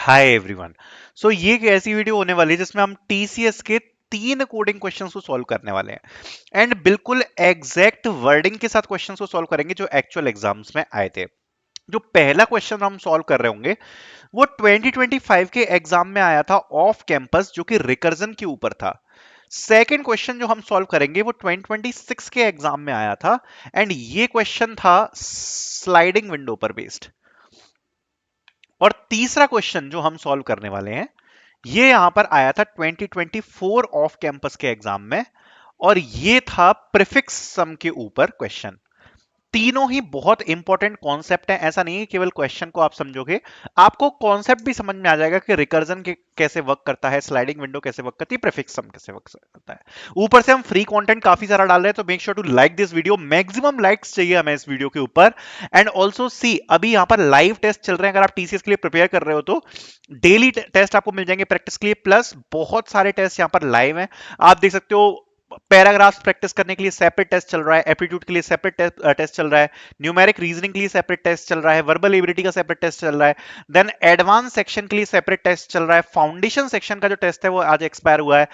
हाय everyone. सो ये एक ऐसी वीडियो होने वाली है जिसमें हम टीसीएस के 3 कोडिंग क्वेश्चंस को सॉल्व करने वाले हैं एंड बिल्कुल एग्जैक्ट वर्डिंग के साथ क्वेश्चंस को सॉल्व करेंगे जो एक्चुअल एग्जाम्स में आए थे। जो पहला क्वेश्चन हम सॉल्व कर रहे होंगे वो 2025 के एग्जाम में आया था ऑफ कैंपस, जो कि रिकर्जन के ऊपर था। सेकेंड क्वेश्चन जो हम सॉल्व करेंगे वो 2026 के एग्जाम में आया था एंड ये क्वेश्चन था स्लाइडिंग विंडो पर बेस्ड। और तीसरा क्वेश्चन जो हम सॉल्व करने वाले हैं ये यहां पर आया था 2024 ऑफ कैंपस के एग्जाम में, और ये था प्रीफिक्स सम के ऊपर क्वेश्चन। तीनों ही बहुत इंपॉर्टेंट कॉन्सेप्ट है। ऐसा नहीं है केवल क्वेश्चन को आप समझोगे, आपको कॉन्सेप्ट भी समझ में आ जाएगा कि रिकर्जन के कैसे वर्क करता है, स्लाइडिंग विंडो कैसे वर्क करती है, प्रीफिक्स सम कैसे वर्क करता है। ऊपर से हम फ्री कंटेंट काफी सारा डाल रहे हैं, तो make sure to like this video. Maximum likes चाहिए हमें इस वीडियो के ऊपर। एंड ऑल्सो सी, अभी यहां पर लाइव टेस्ट चल रहे हैं। अगर आप टीसीएस के लिए प्रिपेयर कर रहे हो तो डेली टेस्ट आपको मिल जाएंगे प्रैक्टिस के लिए, प्लस बहुत सारे टेस्ट यहां पर लाइव हैं। आप देख सकते हो पैराग्राफ्स प्रैक्टिस करने के लिए सेपरेट टेस्ट चल रहा है, एप्टीट्यूड के लिए सेपरेट टेस्ट चल रहा है, न्यूमेरिक रीजनिंग के लिए सेपरेट टेस्ट चल रहा है, वर्बल एबिलिटी का सेपरेट टेस्ट चल रहा है, देन एडवांस सेक्शन के लिए सेपरेट टेस्ट चल रहा है, फाउंडेशन सेक्शन का जो टेस्ट है वो आज एक्सपायर हुआ है।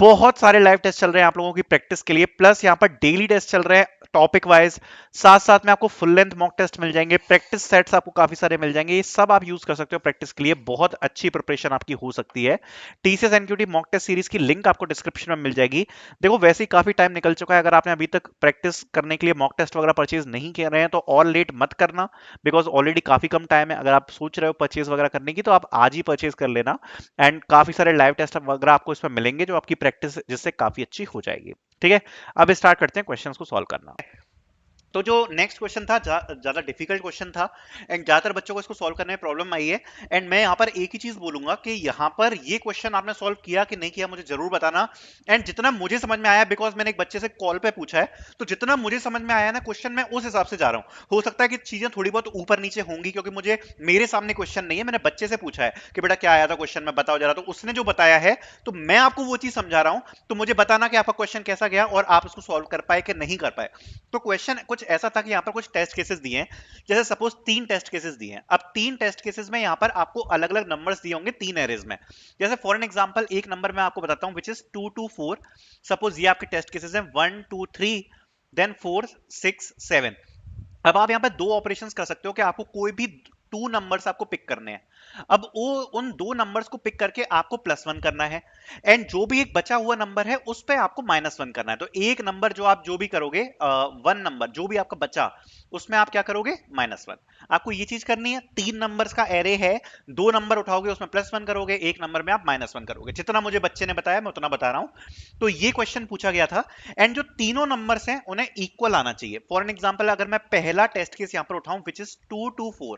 बहुत सारे लाइव टेस्ट चल रहे हैं आप लोगों की प्रैक्टिस के लिए, प्लस यहां पर डेली टेस्ट चल रहे हैं टॉपिक वाइज। साथ साथ में आपको फुल लेंथ मॉक टेस्ट मिल जाएंगे, प्रैक्टिस सेट्स आपको काफी सारे मिल जाएंगे। ये सब आप यूज कर सकते हो प्रैक्टिस के लिए, बहुत अच्छी प्रिपरेशन आपकी हो सकती है। TCS NQT mock test series की लिंक आपको डिस्क्रिप्शन में मिल जाएगी। देखो वैसे ही काफी टाइम निकल चुका है, अगर आपने अभी तक प्रैक्टिस करने के लिए मॉक टेस्ट वगैरह परचेज नहीं कर रहे हैं तो और लेट मत करना, बिकॉज ऑलरेडी काफी कम टाइम है। अगर आप सोच रहे हो परचेज वगैरह करने की तो आप आज ही परचेज कर लेना, एंड काफी सारे लाइव टेस्ट वगैरह आपको इसमें मिलेंगे जो आपकी प्रैक्टिस जिससे काफी अच्छी हो जाएगी। ठीक है, अब स्टार्ट करते हैं क्वेश्चंस को सॉल्व करना। तो जो नेक्स्ट क्वेश्चन था ज्यादा डिफिकल्ट क्वेश्चन था एंड ज्यादातर बच्चों को इसको सॉल्व करने में प्रॉब्लम आई है। एंड मैं यहाँ पर एक ही चीज बोलूंगा कि यहाँ पर ये क्वेश्चन आपने सॉल्व किया कि नहीं किया मुझे जरूर बताना। एंड जितना मुझे समझ में आया, बिकॉज मैंने एक बच्चे से कॉल पे पूछा है, तो जितना मुझे समझ में आया ना क्वेश्चन, मैं उस हिसाब से जा रहा हूँ। हो सकता है कि चीजें थोड़ी बहुत ऊपर नीचे होंगी, क्योंकि मुझे मेरे सामने क्वेश्चन नहीं है, मैंने बच्चे से पूछा है कि बेटा क्या आया था क्वेश्चन में बताओ जरा, तो उसने जो बताया है तो मैं आपको वो चीज समझा रहा हूँ। तो मुझे बताना कि आपका क्वेश्चन कैसा गया और आप उसको सॉल्व कर पाए कि नहीं कर पाए। तो क्वेश्चन कुछ ऐसा था कि यहाँ पर कुछ टेस्ट केसेस दिए हैं। जैसे सपोज 3 टेस्ट केसेस दिए हैं। अब 3 टेस्ट केसेस में यहाँ पर आपको अलग अलग नंबर्स दिए होंगे 3 एरेज में। जैसे फॉर एन एग्जांपल एक नंबर मैं आपको बताता हूँ विच इज 2 to 4। सपोज ये आपके टेस्ट केसेस हैं 1 2 3, देन 4 6 7। अब आप यहाँ पे 2 ऑपरेशंस कर सकते हो कि आपको कोई भी 2 नंबर्स आपको पिक करने हैं। अब वो उन 2 नंबर्स को पिक करके आपको +1 करना है, एंड जो भी एक बचा हुआ नंबर है उस पे आपको -1 करना है। तो एक नंबर जो आप जो भी करोगे, 1 नंबर जो भी आपका बचा उसमें आप क्या करोगे, -1। आपको ये चीज करनी है। 3 नंबर्स का एरे है, 2 नंबर उठाओगे उसमें +1 करोगे, एक नंबर में आप -1 करोगे। जितना मुझे बच्चे ने बताया मैं उतना बता रहा हूं। तो ये क्वेश्चन पूछा गया था, एंड जो तीनों नंबर्स हैं उन्हें इक्वल आना चाहिए। फॉर एन एग्जांपल अगर मैं पहला टेस्ट केस यहां पर उठाऊं विच इज 2 to 4,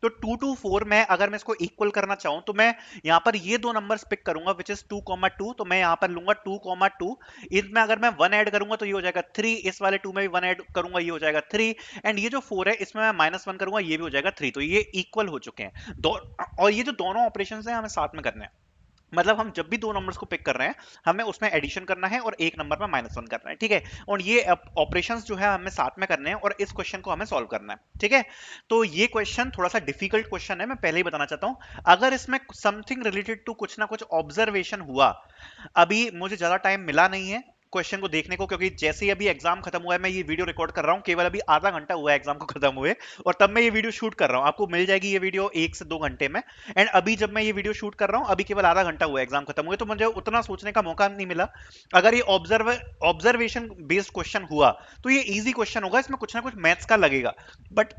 तो 2 to 4 में अगर मैं इसको इक्वल करना चाहूं तो मैं यहां पर ये 2 नंबर्स पिक करूंगा विच इज 2, 2। तो मैं यहां पर लूंगा 2, 2। इसमें अगर मैं 1 ऐड करूंगा तो ये हो जाएगा 3, इस वाले 2 में भी 1 ऐड करूंगा ये हो जाएगा 3, एंड ये जो 4 है इसमें मैं -1 करूंगा ये भी हो जाएगा 3। तो ये इक्वल हो चुके हैं दो। और ये जो दोनों ऑपरेशन है हमें साथ में करने हैं। मतलब हम जब भी 2 नंबर्स को पिक कर रहे हैं हमें उसमें एडिशन करना है और एक नंबर में -1 करना है। ठीक है, और ये ऑपरेशंस जो है हमें साथ में करने हैं और इस क्वेश्चन को हमें सॉल्व करना है। ठीक है, तो ये क्वेश्चन थोड़ा सा डिफिकल्ट क्वेश्चन है, मैं पहले ही बताना चाहता हूं। अगर इसमें समथिंग रिलेटेड टू कुछ ना कुछ ऑब्जर्वेशन हुआ, अभी मुझे ज्यादा टाइम मिला नहीं है क्वेश्चन को देखने को, क्योंकि जैसे ही अभी एग्जाम खत्म हुआ है मैं ये वीडियो रिकॉर्ड कर रहा हूँ, केवल अभी आधा घंटा हुआ है एग्जाम को खत्म हुए, और तब मैं ये वीडियो शूट कर रहा हूँ। आपको मिल जाएगी ये वीडियो 1 से 2 घंटे में। एंड अभी जब मैं ये वीडियो शूट कर रहा हूँ अभी केवल आधा घंटा हुआ है एग्जाम खत्म हुए, तो मुझे उतना सोचने का मौका नहीं मिला। अगर ये ऑब्जर्वेशन बेस्ड क्वेश्चन हुआ तो ये इजी क्वेश्चन होगा, इसमें कुछ ना कुछ मैथ्स का लगेगा। बट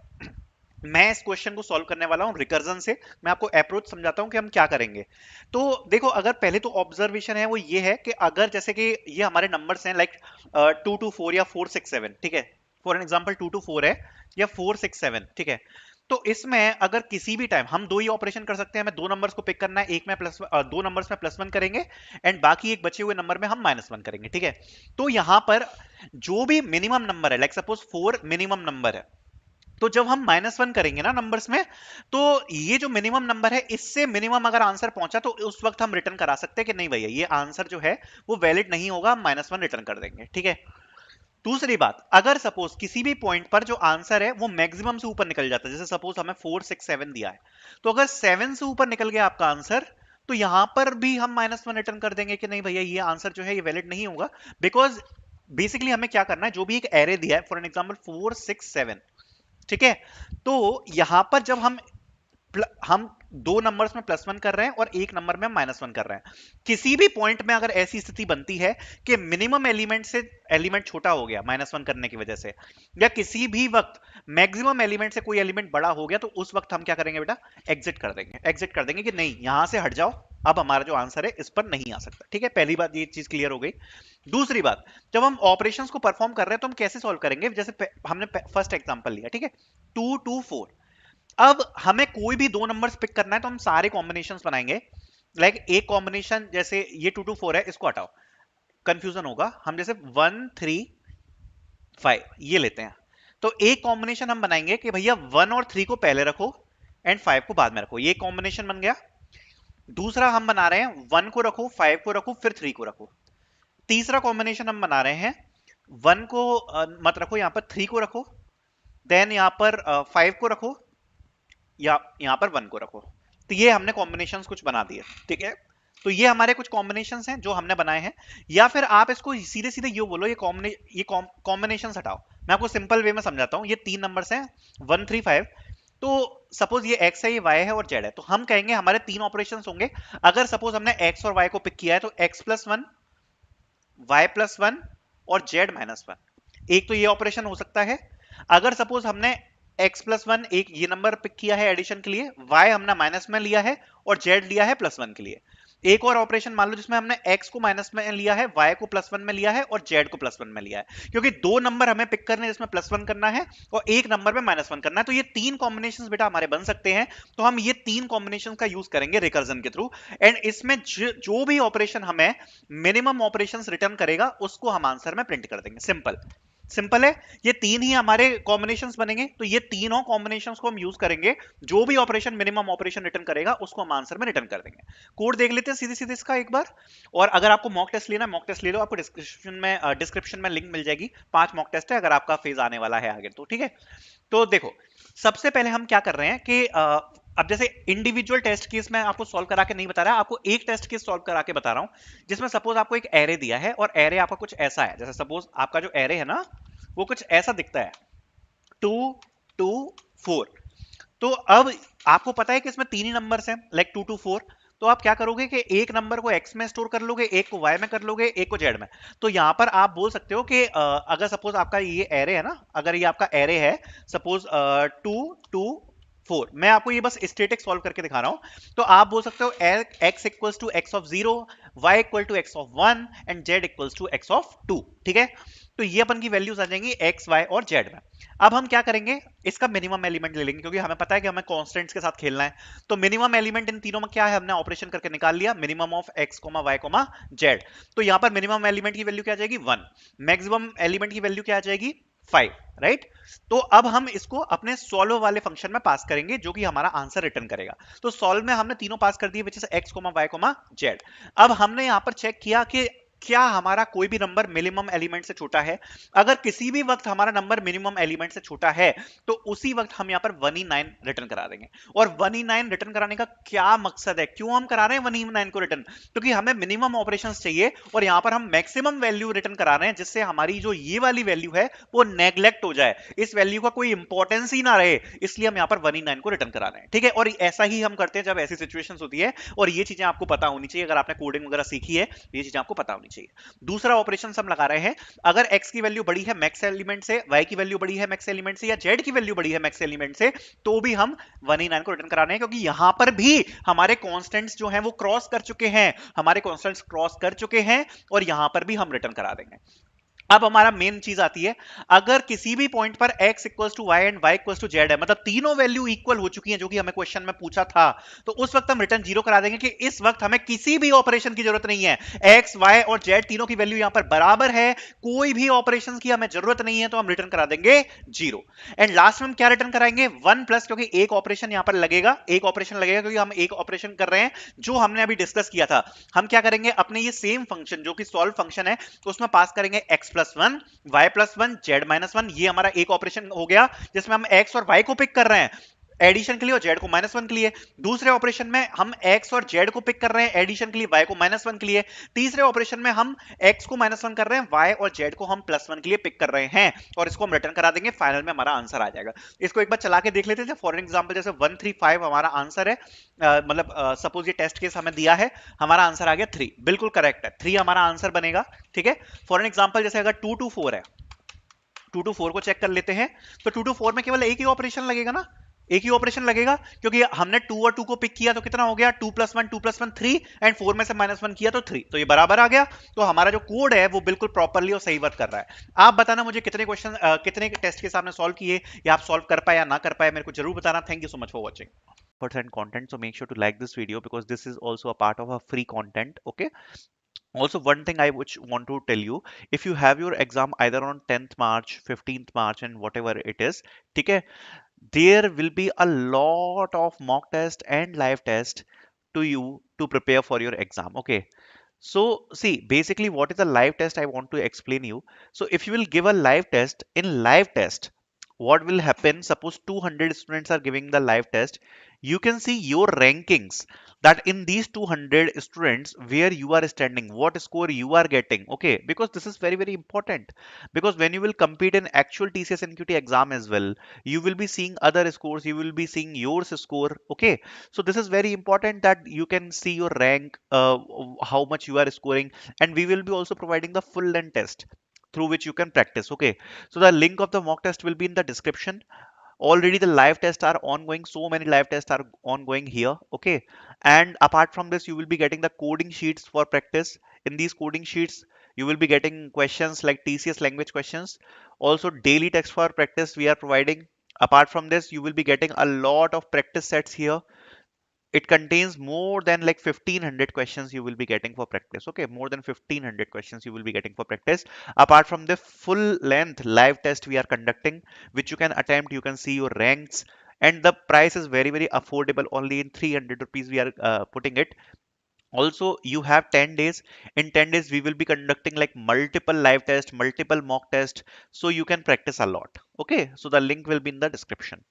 मैं इस क्वेश्चन को सॉल्व करने वाला हूं रिकर्जन से। मैं आपको अप्रोच समझाता हूं कि हम क्या करेंगे। तो देखो, अगर पहले तो ऑब्जर्वेशन है वो ये है कि अगर जैसे कि ये हमारे नंबर्स हैं लाइक 2 to 4 या 4 6 7, ठीक है। फॉर एन एग्जांपल 2 to 4 है या 4 6 7, ठीक है। तो इसमें अगर किसी भी टाइम हम दो ही ऑपरेशन कर सकते हैं, हमें 2 नंबर्स को पिक करना है, एक में 2 नंबर्स में +1 करेंगे एंड बाकी एक बचे हुए नंबर में हम -1 करेंगे। ठीक है, तो यहां पर जो भी मिनिमम नंबर है, लाइक सपोज 4 मिनिमम नंबर है, तो जब हम -1 करेंगे ना नंबर्स में, तो ये जो मिनिमम नंबर है इससे मिनिमम अगर आंसर पहुंचा तो उस वक्त हम रिटर्न करा सकते हैं कि नहीं भैया ये आंसर जो है वो वैलिड नहीं होगा, हम -1 रिटर्न कर देंगे। ठीक है, दूसरी बात, अगर सपोज किसी भी पॉइंट पर जो आंसर है वो मैक्सिमम से ऊपर निकल जाता है, जैसे सपोज हमें 4 6 7 दिया है, तो अगर 7 से ऊपर निकल गया आपका आंसर, तो यहां पर भी हम -1 रिटर्न कर देंगे कि नहीं भैया ये आंसर जो है ये वैलिड नहीं होगा। बिकॉज बेसिकली हमें क्या करना है, जो भी एक एरे दिया है, फॉर एन एग्जाम्पल 4 6 7, ठीक है, तो यहां पर जब हम दो नंबर्स में +1 कर रहे हैं और एक नंबर में -1 कर रहे हैं, किसी भी पॉइंट में अगर ऐसी स्थिति बनती है कि मिनिमम एलिमेंट से एलिमेंट छोटा हो गया -1 करने की वजह से, या किसी भी वक्त मैक्सिमम एलिमेंट से कोई एलिमेंट बड़ा हो गया, तो उस वक्त हम क्या करेंगे बेटा, एग्जिट कर देंगे कि नहीं यहां से हट जाओ, अब हमारा जो आंसर है इस पर नहीं आ सकता। ठीक है, पहली बात ये चीज क्लियर हो गई। दूसरी बात, जब हम ऑपरेशंस को परफॉर्म कर रहे हैं तो हम कैसे सॉल्व करेंगे, जैसे हमने फर्स्ट एग्जांपल लिया, ठीक है, 2 2 4, अब हमें कोई भी दो नंबर्स पिक करना है तो हम सारे कॉम्बिनेशंस बनाएंगे। लाइक एक कॉम्बिनेशन जैसे ये 2 2 4 है, इसको हटाओ, कंफ्यूजन होगा, हम जैसे 1 3 5 ये लेते हैं, तो एक कॉम्बिनेशन हम बनाएंगे कि भैया 1 और 3 को पहले रखो एंड 5 को बाद में रखो, ये कॉम्बिनेशन बन गया। दूसरा हम बना रहे हैं 1 को रखो, 5 को रखो, फिर 3 को रखो। तीसरा कॉम्बिनेशन हम बना रहे हैं 1 को मत रखो, यहां पर 3 को रखो, देन यहां पर 5 को रखो, या यहां पर 1 को रखो। तो ये हमने कॉम्बिनेशंस कुछ बना दिए, ठीक है, तो ये हमारे कुछ कॉम्बिनेशंस हैं जो हमने बनाए हैं। या फिर आप इसको सीधे सीधे यूं बोलो, ये कॉम्बिनेशंस हटाओ, मैं आपको सिंपल वे में समझाता हूं। ये तीन नंबर्स हैं 1 3 5, तो सपोज ये x है, ये y है और z है, तो हम कहेंगे हमारे तीन ऑपरेशंस होंगे। अगर सपोज हमने x और y को पिक किया है तो x + 1, y + 1 और z -1, एक तो ये ऑपरेशन हो सकता है। अगर सपोज हमने x + 1 एक ये नंबर पिक किया है एडिशन के लिए, y हमने माइनस में लिया है और z लिया है +1 के लिए। एक और ऑपरेशन मान लो जिसमें हमने x को माइनस में लिया है, y को +1 में लिया है और z को +1 में लिया है, क्योंकि दो नंबर हमें पिक करने हैं जिसमें +1 करना है और एक नंबर में -1 करना है। तो ये तीन कॉम्बिनेशंस बेटा हमारे बन सकते हैं, तो हम ये तीन कॉम्बिनेशंस का यूज करेंगे रिकर्जन के थ्रू, एंड इसमें जो भी ऑपरेशन हमें मिनिमम ऑपरेशंस रिटर्न करेगा उसको हम आंसर में प्रिंट कर देंगे। सिंपल सिंपल है, ये तीन ही हमारे कॉम्बिनेशंस बनेंगे, तो ये तीनों कॉम्बिनेशंस को हम यूज करेंगे, जो भी ऑपरेशन मिनिमम ऑपरेशन रिटर्न करेगा उसको हम आंसर में रिटर्न कर देंगे। कोड देख लेते हैं सीधे सीधे इसका एक बार, और अगर आपको मॉक टेस्ट लेना, मॉक टेस्ट ले लो, आपको डिस्क्रिप्शन में लिंक मिल जाएगी, 5 मॉक टेस्ट है अगर आपका फेज आने वाला है आगे तो। ठीक है, तो देखो सबसे पहले हम क्या कर रहे हैं कि अब जैसे इंडिविजुअल टेस्ट केस मैं आपको सॉल्व करा के नहीं बता रहा, आपको एक टेस्ट केस सॉल्व करा के बता रहा हूं, जिसमें सपोज आपको एक एरे दिया है और एरे आपका कुछ ऐसा है, जैसे सपोज आपका जो एरे है ना वो कुछ ऐसा दिखता है 2 2 4। तो अब आपको पता है कि इसमें तीन ही नंबर्स हैं, लाइक 2 2 4, तो आप क्या करोगे कि एक नंबर को x में स्टोर कर लोगे, एक को y में कर लोगे, एक को z में। तो यहां पर आप बोल सकते हो कि अगर सपोज आपका ये एरे है ना, अगर ये आपका एरे है सपोज 2 2 4, मैं आपको ये बस स्टेटिक सॉल्व करके दिखा रहा हूं, तो आप बोल सकते हो x equals to x of 0, y equal to x of 1 and z equals to x of 2। ठीक है, तो ये अपन की वैल्यूज आ जाएंगी x y और z में। अब हम क्या करेंगे, इसका मिनिमम एलिमेंट ले लेंगे, क्योंकि हमें पता है कि हमें कांस्टेंट्स के साथ खेलना है। तो मिनिमम एलिमेंट इन तीनों में क्या है, हमने ऑपरेशन करके निकाल लिया, minimum of x, y, z। तो यहां पर मिनिमम एलिमेंट की वैल्यू क्या आ जाएगी 1, मैक्सिमम एलिमेंट की वैल्यू क्या आ जाएगी 5, राइट। तो अब हम इसको अपने सॉल्व वाले फंक्शन में पास करेंगे जो कि हमारा आंसर रिटर्न करेगा। तो सॉल्व में हमने तीनों पास कर दिए, which is x, y, z। अब हमने यहां पर चेक किया कि क्या हमारा कोई भी नंबर मिनिमम एलिमेंट से छोटा है। अगर किसी भी वक्त हमारा नंबर मिनिमम एलिमेंट से छोटा है तो उसी वक्त हम यहां पर 1E9 रिटर्न करा देंगे। और 1E9 रिटर्न कराने का क्या मकसद है, क्यों हम करा रहे हैं 1E9 को रिटर्न, क्योंकि हमें मिनिमम ऑपरेशंस चाहिए और यहां पर हम मैक्सिमम वैल्यू रिटर्न करा रहे हैं, जिससे हमारी जो ये वाली वैल्यू है वो नेग्लेक्ट हो जाए, इस वैल्यू का कोई इंपॉर्टेंस ही ना रहे, इसलिए हम यहां पर 1E9 को रिटर्न करा रहे हैं। ठीक है, और ऐसा ही हम करते हैं जब ऐसी सिचुएशंस होती है, और ये चीजें आपको पता होनी चाहिए, अगर आपने कोडिंग वगैरह सीखी है ये चीजें आपको पता होनी चाहिए। दूसरा ऑपरेशन हम लगा रहे हैं, अगर x की वैल्यू बड़ी है मैक्स एलिमेंट से, y की वैल्यू बड़ी है मैक्स एलिमेंट से, या z की वैल्यू बड़ी है मैक्स एलिमेंट से, तो भी हम 1E9 को रिटर्न करा रहे हैं, क्योंकि यहां पर भी हमारे कांस्टेंट्स जो हैं वो क्रॉस कर चुके हैं, हमारे कांस्टेंट्स क्रॉस कर चुके हैं, और यहां पर भी हम रिटर्न करा देंगे। अब हमारा मेन चीज आती है, अगर किसी भी पॉइंट पर x equals to y and y equals to z है, मतलब तीनों वैल्यू इक्वल हो चुकी हैं जो कि हमें क्वेश्चन में पूछा था, तो उस वक्त हम रिटर्न 0 करा देंगे कि इस वक्त हमें किसी भी ऑपरेशन की जरूरत नहीं है, x y और z तीनों की वैल्यू यहां पर बराबर है, कोई भी ऑपरेशन की हमें जरूरत नहीं है, तो हम रिटर्न करा देंगे 0। एंड लास्ट में हम क्या रिटर्न कराएंगे 1 प्लस, क्योंकि एक ऑपरेशन यहां पर लगेगा, एक ऑपरेशन लगेगा क्योंकि हम एक ऑपरेशन कर रहे हैं जो हमने अभी डिस्कस किया था। हम क्या करेंगे, अपने ये सेम फंक्शन जो कि सॉल्व फंक्शन है उसमें पास करेंगे x +1 y+1 z-1, ये हमारा एक ऑपरेशन हो गया जिसमें हम x और y को पिक कर रहे हैं एडिशन के लिए और z को -1 के लिए। दूसरे ऑपरेशन में हम x और z को पिक कर रहे हैं एडिशन के लिए, y को -1 के लिए। तीसरे ऑपरेशन में हम x को -1 कर रहे हैं, y और z को हम +1 के लिए पिक कर रहे हैं और इसको हम रिटर्न करा देंगे, फाइनल में हमारा आंसर आ जाएगा। इसको एक बार चला के देख लेते थे। फॉर एग्जांपल जैसे 135 हमारा आंसर है, मतलब सपोज ये टेस्ट केस हमें दिया है, हमारा आंसर आ गया 3, बिल्कुल करेक्ट है, 3 हमारा आंसर बनेगा। ठीक है, फॉर एग्जांपल जैसे अगर 2 to 4 है, 2 to 4 को चेक कर लेते हैं, तो 2 to 4 में केवल एक ही ऑपरेशन लगेगा ना, एक ही ऑपरेशन लगेगा, क्योंकि हमने 2 और 2 को पिक किया तो कितना हो गया, 2 + 1 2 + 1 3 एंड 4 में से -1 किया तो 3, तो ये बराबर आ गया। तो हमारा जो कोड है वो बिल्कुल प्रॉपर्ली और सही वर्क कर रहा है। आप बताना मुझे कितने क्वेश्चन कितने टेस्ट के सामने सॉल्व किए, या आप सॉल्व कर पाए या ना कर पाए, मेरे को जरूर बताना। Thank you so much for watching and content. So make sure to like this video because this is also a part of a free content. Okay, also one thing I which want to tell you, if you have your exam either on 10th March, 15th March and whatever it is, okay, there will be a lot of mock test and live test to you to prepare for your exam. Okay, so see, basically what is a live test I want to explain you. So if you will give a live test, in live test what will happen, suppose 200 students are giving the live test, you can see your rankings, that in these 200 students where you are standing, what score you are getting. Okay, because this is very very important, because when you will compete in actual TCS NQT exam as well, you will be seeing other scores, you will be seeing yours score. Okay, so this is very important that you can see your rank, how much you are scoring, and we will be also providing the full length test through which you can practice. Okay, so the link of the mock test will be in the description. Already the live tests are ongoing, so many live tests are ongoing here. Okay, and apart from this you will be getting the coding sheets for practice. In these coding sheets you will be getting questions like TCS language questions, also daily text for practice we are providing. Apart from this you will be getting a lot of practice sets here. It contains more than like 1500 questions you will be getting for practice. Okay, more than 1500 questions you will be getting for practice. Apart from the full length live test we are conducting, which you can attempt, you can see your ranks, and the price is very very affordable, only in 300 rupees we are putting it. Also you have 10 days. In 10 days we will be conducting like multiple live tests, multiple mock tests, so you can practice a lot. Okay, so the link will be in the description.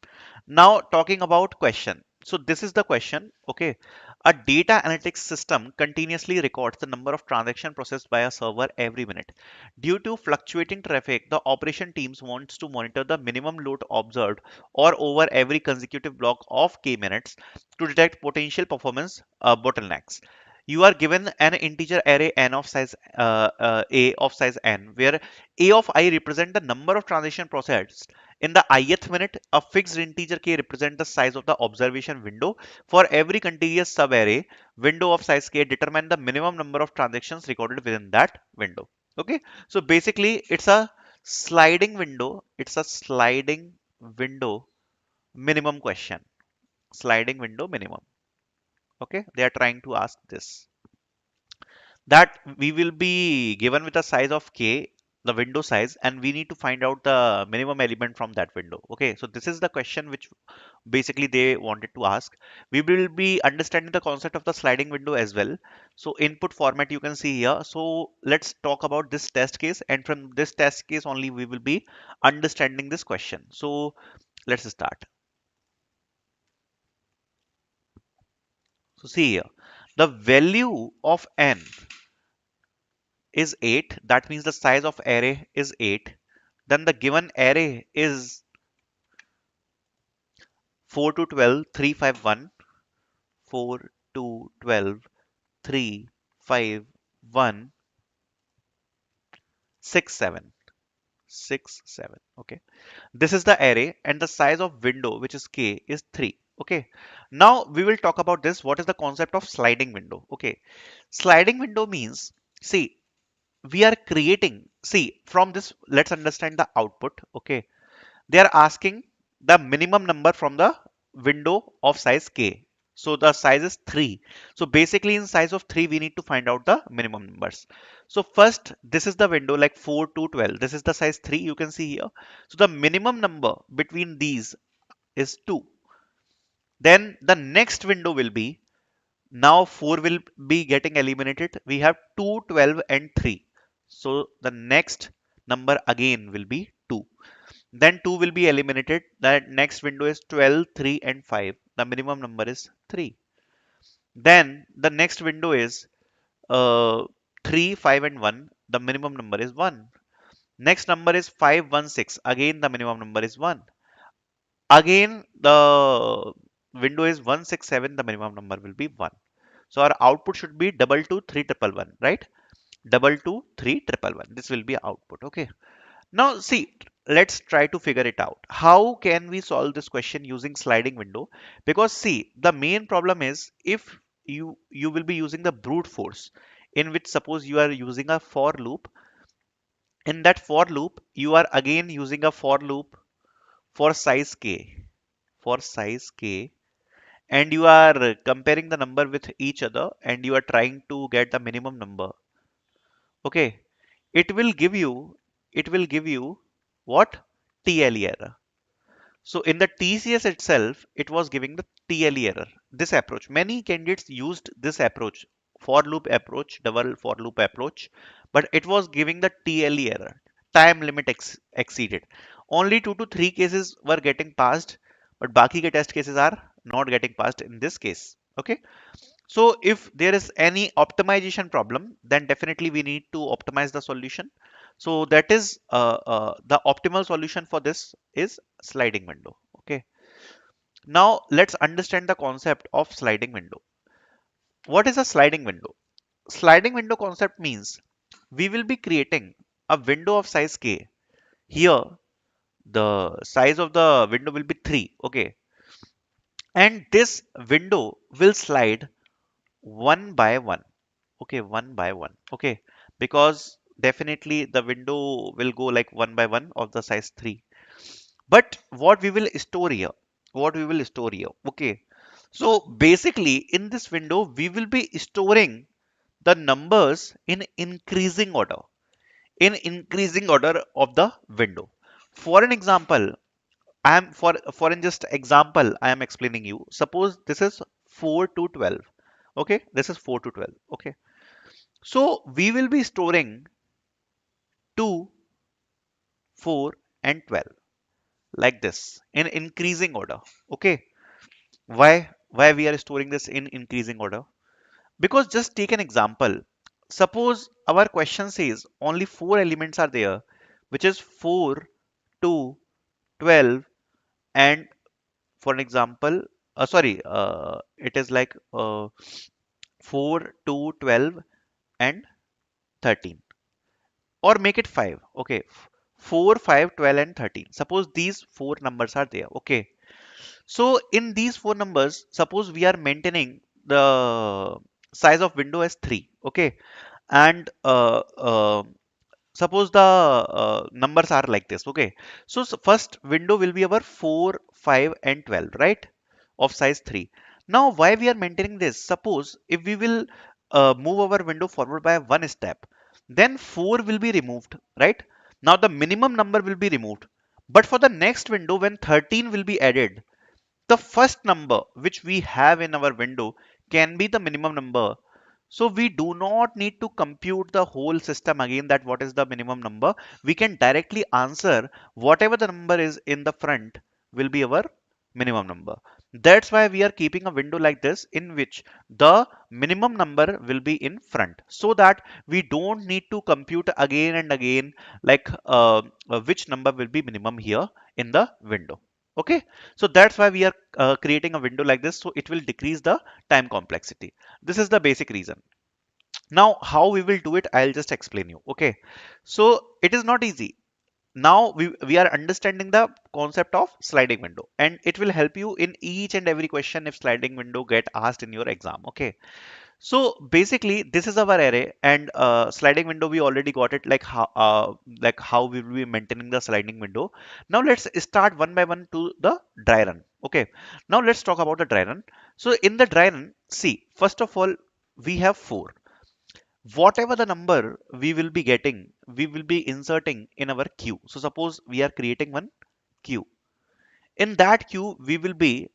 Now talking about question. So this is the question. Okay, a data analytics system continuously records the number of transactions processed by a server every minute. Due to fluctuating traffic, the operation teams wants to monitor the minimum load observed or over every consecutive block of k minutes to detect potential performance bottlenecks. You are given an integer array n of size a of size n, where a of I represent the number of transaction processed in the ith minute. A fixed integer k represent the size of the observation window. For every contiguous subarray window of size k, determine the minimum number of transactions recorded within that window. Okay, so basically it's a sliding window. It's a sliding window minimum question. Sliding window minimum. Okay, they are trying to ask this, that we will be given with a size of k, the window size, and we need to find out the minimum element from that window. Okay, so this is the question which basically they wanted to ask. We will be understanding the concept of the sliding window as well. So input format you can see here. So let's talk about this test case, and from this test case only we will be understanding this question. So let's start. So see here, the value of n is 8, that means the size of array is 8. Then the given array is 4 to 12 3 5 1, 4 to 12 3 5 1 6 7 6 7. Okay, this is the array, and the size of window, which is k, is 3. Okay, now we will talk about this, what is the concept of sliding window. Okay, sliding window means, see, we are creating, see, from this let's understand the output. Okay, they are asking the minimum number from the window of size k. So the size is 3. So basically in size of 3 we need to find out the minimum numbers. So first, this is the window like 4 to 12. This is the size 3, you can see here. So the minimum number between these is 2. Then the next window will be, now 4 will be getting eliminated. We have 2, 12 and 3. So the next number again will be 2. Then 2 will be eliminated. The next window is 12, 3 and 5. The minimum number is 3. Then the next window is 3, 5 and 1. The minimum number is 1. Next number is 5, 1, 6. Again the minimum number is 1. Again the window is 1, 6, 7. The minimum number will be 1. So our output should be double two, three, triple one, right? Double two, three, triple one. This will be output. Okay. Now see, let's try to figure it out. How can we solve this question using sliding window? Because see, the main problem is if you will be using the brute force, in which suppose you are using a for loop. In that for loop, you are again using a for loop for size k, for size k, and you are comparing the number with each other, and you are trying to get the minimum number. Okay, it will give you, it will give you what? TLE error. So in the TCS itself, it was giving the TLE error. This approach, many candidates used this approach, for loop approach, double for loop approach, but it was giving the TLE error, time limit exceeded. Only 2 to 3 cases were getting passed, but baki ke test cases are not getting passed in this case. Okay. So if there is any optimization problem, then definitely we need to optimize the solution. So that is the optimal solution for this is sliding window. Okay. Now let's understand the concept of sliding window. What is a sliding window? Sliding window concept means we will be creating a window of size k. Here, the size of the window will be 3. Okay. And this window will slide one by one. Okay, one by one. Okay, because definitely the window will go like one by one of the size 3. But what we will store here, what we will store here. Okay, so basically in this window we will be storing the numbers in increasing order, in increasing order of the window. For an example, I am for in just example I am explaining you. Suppose this is 4 to 12. Okay, this is 4 to 12. Okay, so we will be storing 2, 4 and 12 like this in increasing order. Okay. Why we are storing this in increasing order? Because just take an example. Suppose our question says only 4 elements are there, which is 4, 2, 12, and for an example, sorry, it is like 4, 2, 12 and 13, or make it 5. Okay, 4, 5, 12 and 13. Suppose these 4 numbers are there. Okay, so in these 4 numbers, suppose we are maintaining the size of window as 3. Okay, and suppose the numbers are like this. Okay, so first window will be our 4, 5 and 12, right, of size 3. Now why we are maintaining this? Suppose if we will move our window forward by one step, then 4 will be removed, right? Now the minimum number will be removed, but for the next window when 13 will be added, the first number which we have in our window can be the minimum number. So we do not need to compute the whole system again, that what is the minimum number. We can directly answer whatever the number is in the front will be our minimum number. That's why we are keeping a window like this in which the minimum number will be in front, so that we don't need to compute again and again like which number will be minimum here in the window. Okay, so that's why we are creating a window like this, so it will decrease the time complexity. This is the basic reason. Now how we will do it, I'll just explain you. Okay, so it is not easy. Now we are understanding the concept of sliding window, and it will help you in each and every question if sliding window get asked in your exam. Okay, so basically this is our array, and sliding window we already got it, like how we will be maintaining the sliding window. Now let's start one by one to the dry run. Okay, now let's talk about the dry run. So in the dry run, see, first of all, we have 4. Whatever the number we will be getting, we will be inserting in our queue. So suppose we are creating one queue. In that queue, we will be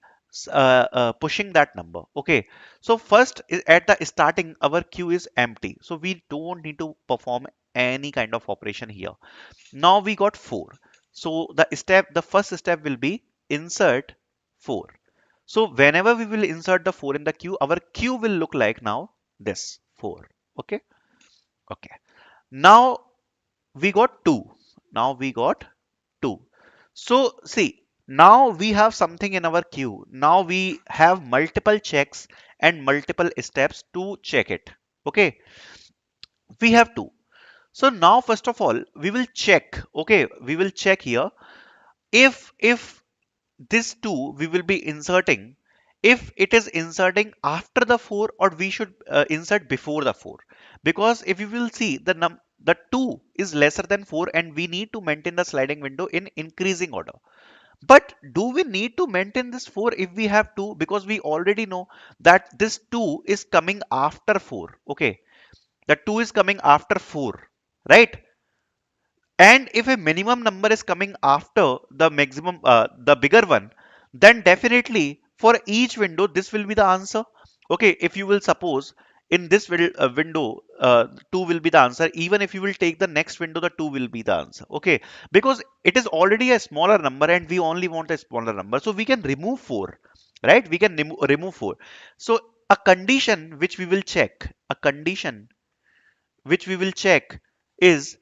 pushing that number. Okay. So first at the starting, our queue is empty. So we don't need to perform any kind of operation here. Now we got 4. So the first step will be insert 4. So whenever we will insert the 4 in the queue, our queue will look like now this 4. Okay. Okay. Now we got 2. Now we got 2. So see, now we have something in our queue. Now we have multiple checks and multiple steps to check it. Okay. We have 2. So now first of all, we will check. Okay. We will check here. If this 2 we will be inserting, if it is inserting after the 4, or we should insert before the 4, because if you will see the 2 is lesser than 4 and we need to maintain the sliding window in increasing order. But do we need to maintain this 4 if we have 2? Because we already know that this 2 is coming after 4. Okay, the 2 is coming after 4, right? And if a minimum number is coming after the maximum, the bigger one, then definitely for each window, this will be the answer. Okay, if you will suppose in this window, 2 will be the answer. Even if you will take the next window, the 2 will be the answer. Okay, because it is already a smaller number and we only want a smaller number. So we can remove 4, right? We can remove 4. So a condition which we will check, a condition which we will check is,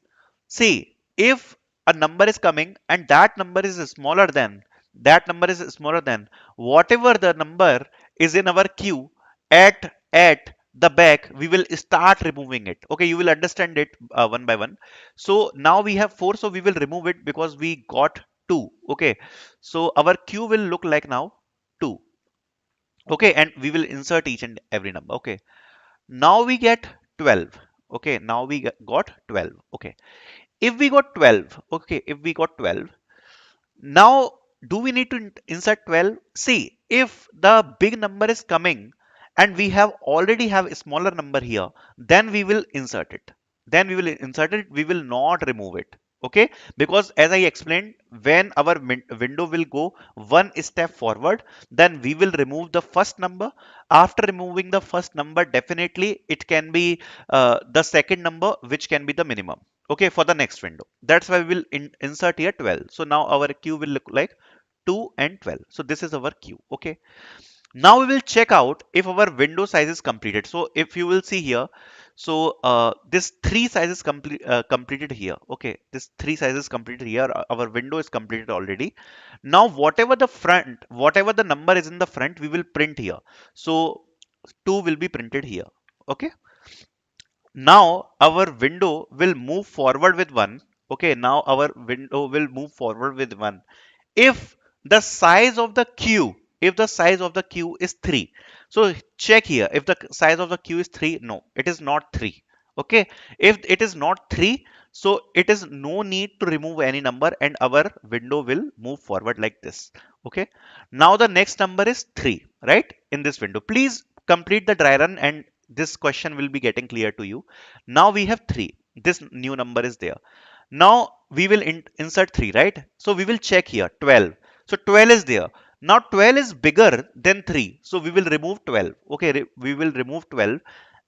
see, if a number is coming and that number is smaller than whatever the number is in our queue at the back, we will start removing it. Okay, you will understand it one by one. So now we have 4, so we will remove it because we got 2. Okay, so our queue will look like now 2. Okay, and we will insert each and every number. Okay, now we get 12. Okay, now we got 12. Okay, if we got 12, okay, if we got 12, now do we need to insert 12? See, if the big number is coming and we have already have a smaller number here, then we will insert it. Then we will insert it, we will not remove it. Okay, because as I explained, when our window will go one step forward, then we will remove the first number. After removing the first number, definitely it can be the second number, which can be the minimum. Okay, for the next window. That's why we will insert here 12. So now our queue will look like 2 and 12. So this is our queue. Okay, now we will check out if our window size is completed. So if you will see here, so this three sizes completed here. Okay, this three sizes completed here. Our window is completed already. Now whatever the number is in the front, we will print here. So 2 will be printed here. Okay, now our window will move forward with 1. Okay, now our window will move forward with 1 if the size of the queue, if the size of the queue is 3. So check here, if the size of the queue is 3, no, it is not 3. Okay, if it is not 3, so it is no need to remove any number and our window will move forward like this. Okay, now the next number is 3, right? In this window, please complete the dry run and this question will be getting clear to you. Now we have 3, this new number is there. Now we will insert 3, right? So we will check here 12. So 12 is there. Now 12 is bigger than 3. So we will remove 12. Okay, we will remove 12.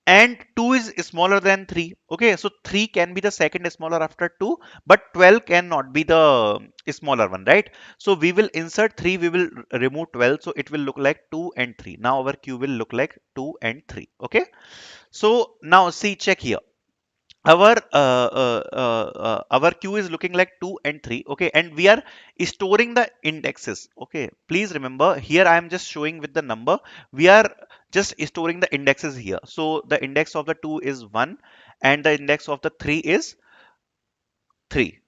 And 2 is smaller than 3. Okay, so 3 can be the second smaller after 2, but 12 cannot be the smaller one, right? So we will insert 3, we will remove 12. So it will look like 2 and 3. Now our queue will look like 2 and 3. Okay, so now see, check here, our queue is looking like 2 and 3. Okay, and we are storing the indexes. Okay, please remember, here I am just showing with the number, we are just storing the indexes here. So the index of the 2 is 1 and the index of the 3 is 3.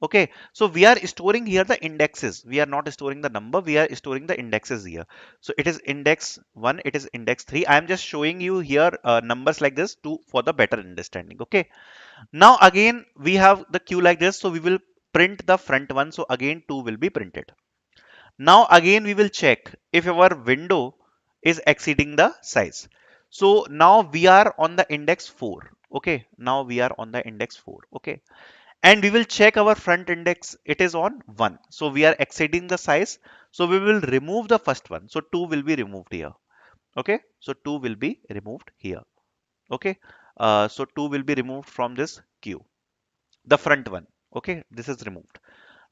Okay, so we are storing here the indexes, we are not storing the number, we are storing the indexes here. So it is index 1, it is index 3. I am just showing you here numbers like this to for the better understanding. Okay, now again we have the queue like this, so we will print the front one. So again 2 will be printed. Now again we will check if our window is exceeding the size. So now we are on the index 4. Okay, now we are on the index 4. Okay, and we will check our front index, it is on 1. So we are exceeding the size. So we will remove the first one. So 2 will be removed here. Okay, so 2 will be removed here. Okay, So 2 will be removed from this queue, the front one. Okay, this is removed.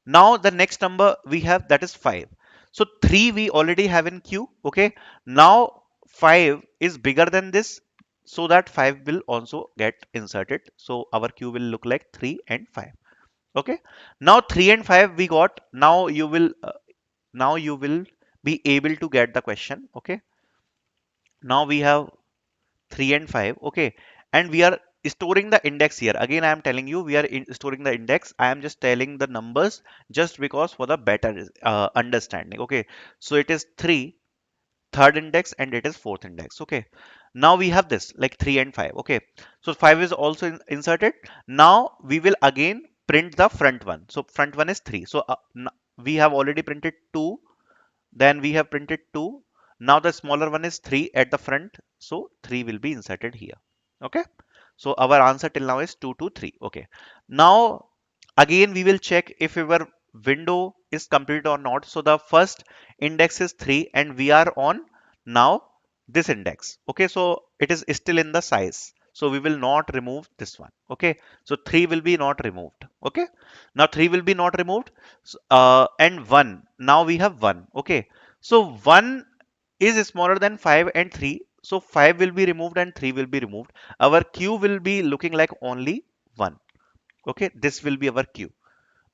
Now the next number we have, that is 5. So 3 we already have in queue. Okay, now 5 is bigger than this, so that 5 will also get inserted. So our queue will look like 3 and 5. Okay, now 3 and 5 we got. Now you will be able to get the question. Okay, now we have 3 and 5. Okay, and we are storing the index here. Again, I am telling you, we are storing the index. I am just telling the numbers just because for the better understanding. Okay, so it is 3 third index and it is fourth index. Okay, now we have this like 3 and 5. Okay, so 5 is also inserted. Now we will again print the front one. So front one is 3. So we have already printed 2, then we have printed 2. Now the smaller one is 3 at the front. So 3 will be inserted here. Okay. So our answer till now is 2 to 3. Okay. Now again we will check if our window is complete or not. So the first index is 3 and we are on now this index. Okay. So it is still in the size. So we will not remove this one. Okay. So 3 will be not removed. Okay. Now 3 will be not removed. And 1. Now we have 1. Okay. So 1 is smaller than 5 and 3. So 5 will be removed and 3 will be removed. Our queue will be looking like only 1. Okay. This will be our queue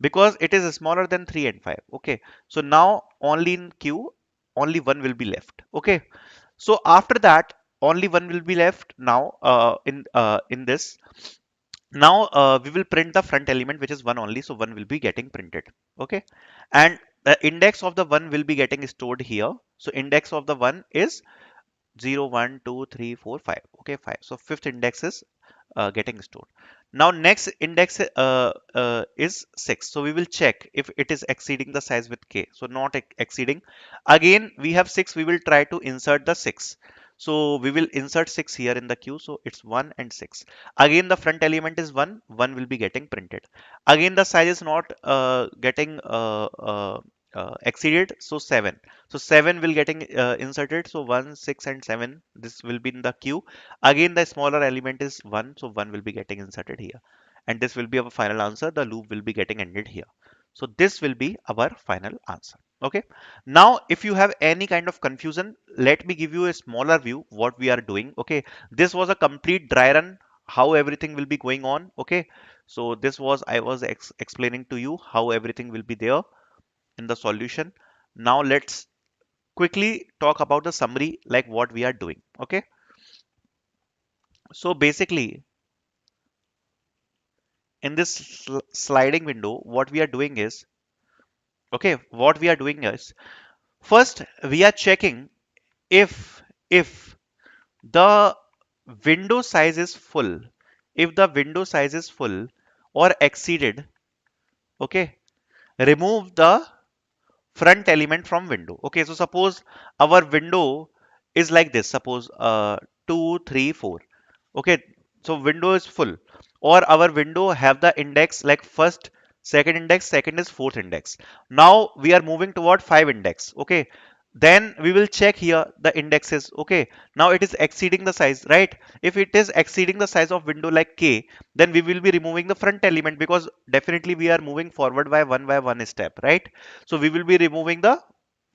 because it is smaller than 3 and 5. Okay. So now only in queue, only 1 will be left. Okay. So after that, only 1 will be left now in this. Now we will print the front element, which is 1 only, so 1 will be getting printed. Okay, and the index of the 1 will be getting stored here. So index of the 1 is 0 1 2 3 4 5. Okay, 5. So fifth index is getting stored. Now next index is 6. So we will check if it is exceeding the size with k. So not exceeding. Again we have 6. We will try to insert the 6. So we will insert 6 here in the queue. So it's 1 and 6. Again the front element is 1. 1 will be getting printed. Again the size is not getting exceeded. So 7. So 7 will getting inserted. So 1, 6 and 7. This will be in the queue. Again, the smaller element is 1. So 1 will be getting inserted here. And this will be our final answer. The loop will be getting ended here. So this will be our final answer. Okay. Now, if you have any kind of confusion, let me give you a smaller view what we are doing. Okay. This was a complete dry run, how everything will be going on. Okay. So this was, I was explaining to you how everything will be there in the solution. Now let's quickly talk about the summary, like what we are doing. Okay, so basically in this sliding window, what we are doing is, okay, what we are doing is, first we are checking if the window size is full, if the window size is full or exceeded. Okay, remove the front element from window. Okay, so suppose our window is like this. Suppose 2 3 4. Okay, so window is full, or our window have the index like first, second index, second is fourth index. Now we are moving toward 5 index. Okay, then we will check here the indexes. Okay, now it is exceeding the size, right? If it is exceeding the size of window like k, then we will be removing the front element, because definitely we are moving forward by one step, right? So we will be removing the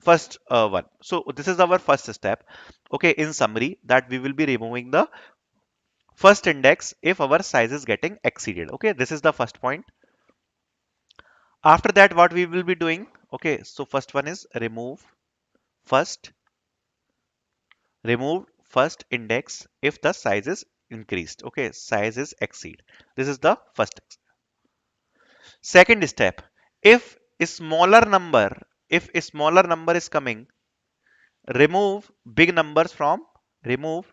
first one. So this is our first step. Okay, in summary, that we will be removing the first index if our size is getting exceeded. Okay, this is the first point. After that, what we will be doing? Okay, so first one is first remove first index if the size is increased. Okay, size is exceed. This is the first. Second step, if a smaller number, if a smaller number is coming, remove big numbers from remove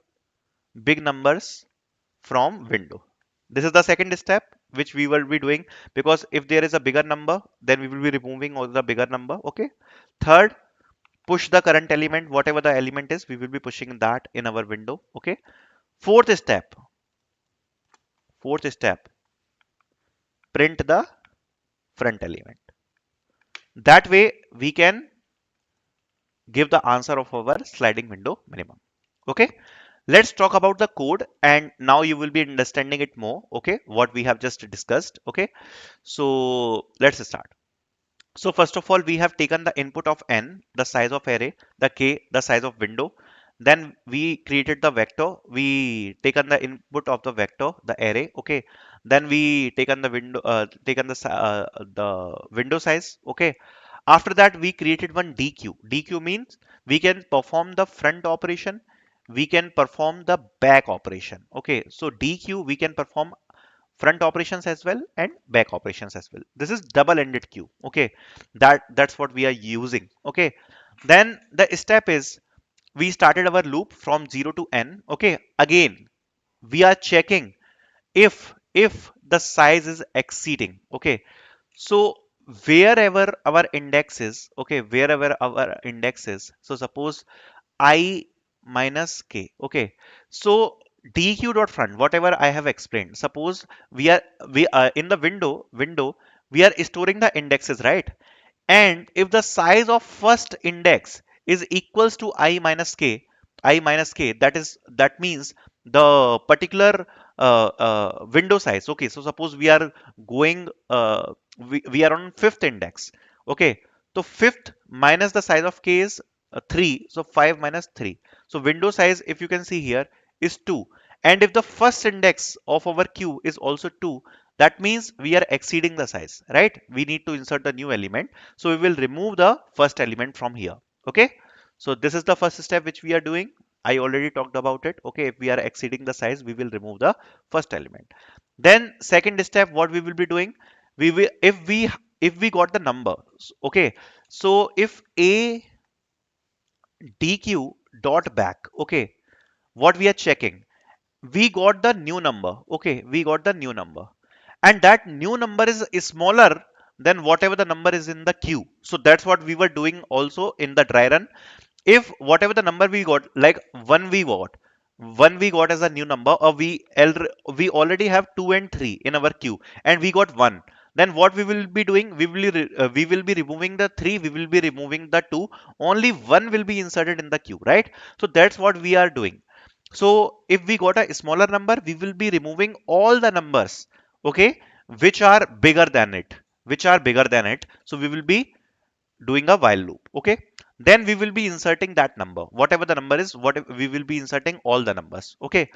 big numbers from window. This is the second step which we will be doing, because if there is a bigger number, then we will be removing all the bigger number. Okay. Third, push the current element, whatever the element is, we will be pushing that in our window. Okay. Fourth step, fourth step, print the front element. That way we can give the answer of our sliding window minimum. Okay. Let's talk about the code, and now you will be understanding it more. Okay, what we have just discussed. Okay, so let's start. So first of all, we have taken the input of n, the size of array, the k, the size of window. Then we created the vector. We taken the input of the vector, the array. Okay. Then we taken the window, the window size. Okay. After that, we created one DQ. DQ means we can perform the front operation. We can perform the back operation. Okay. So DQ we can perform front operations as well and back operations as well. This is double-ended queue. Okay, that's what we are using. Okay, then the step is we started our loop from 0 to n. Okay, again we are checking if the size is exceeding. Okay, so wherever our index is, okay, wherever our index is, so suppose I minus k. Okay, so dq dot front, whatever I have explained. Suppose we are in the window we are storing the indexes, right? And if the size of first index is equals to I minus k, that means the particular window size. Okay, so suppose we are going we are on fifth index. Okay, so fifth minus the size of k is 3, so 5 minus 3. So window size, if you can see here, is 2. And if the first index of our queue is also 2, that means we are exceeding the size, right? We need to insert a new element, so we will remove the first element from here. Okay, so this is the first step which we are doing. I already talked about it. Okay, if we are exceeding the size, we will remove the first element. Then second step, what we will be doing, we will if we got the number. Okay, so if a dq dot back, okay, what we are checking, we got the new number. Okay, we got the new number, and that new number is smaller than whatever the number is in the queue. So that's what we were doing also in the dry run. If whatever the number we got, like one we got as a new number, or we already have 2 and 3 in our queue and we got 1, then what we will be doing, we will be removing the 3, we will be removing the 2, only 1 will be inserted in the queue, right? So that's what we are doing. So if we got a smaller number, we will be removing all the numbers, okay, which are bigger than it, so we will be doing a while loop. Okay, then we will be inserting that number, whatever the number is, what we will be inserting all the numbers. Okay,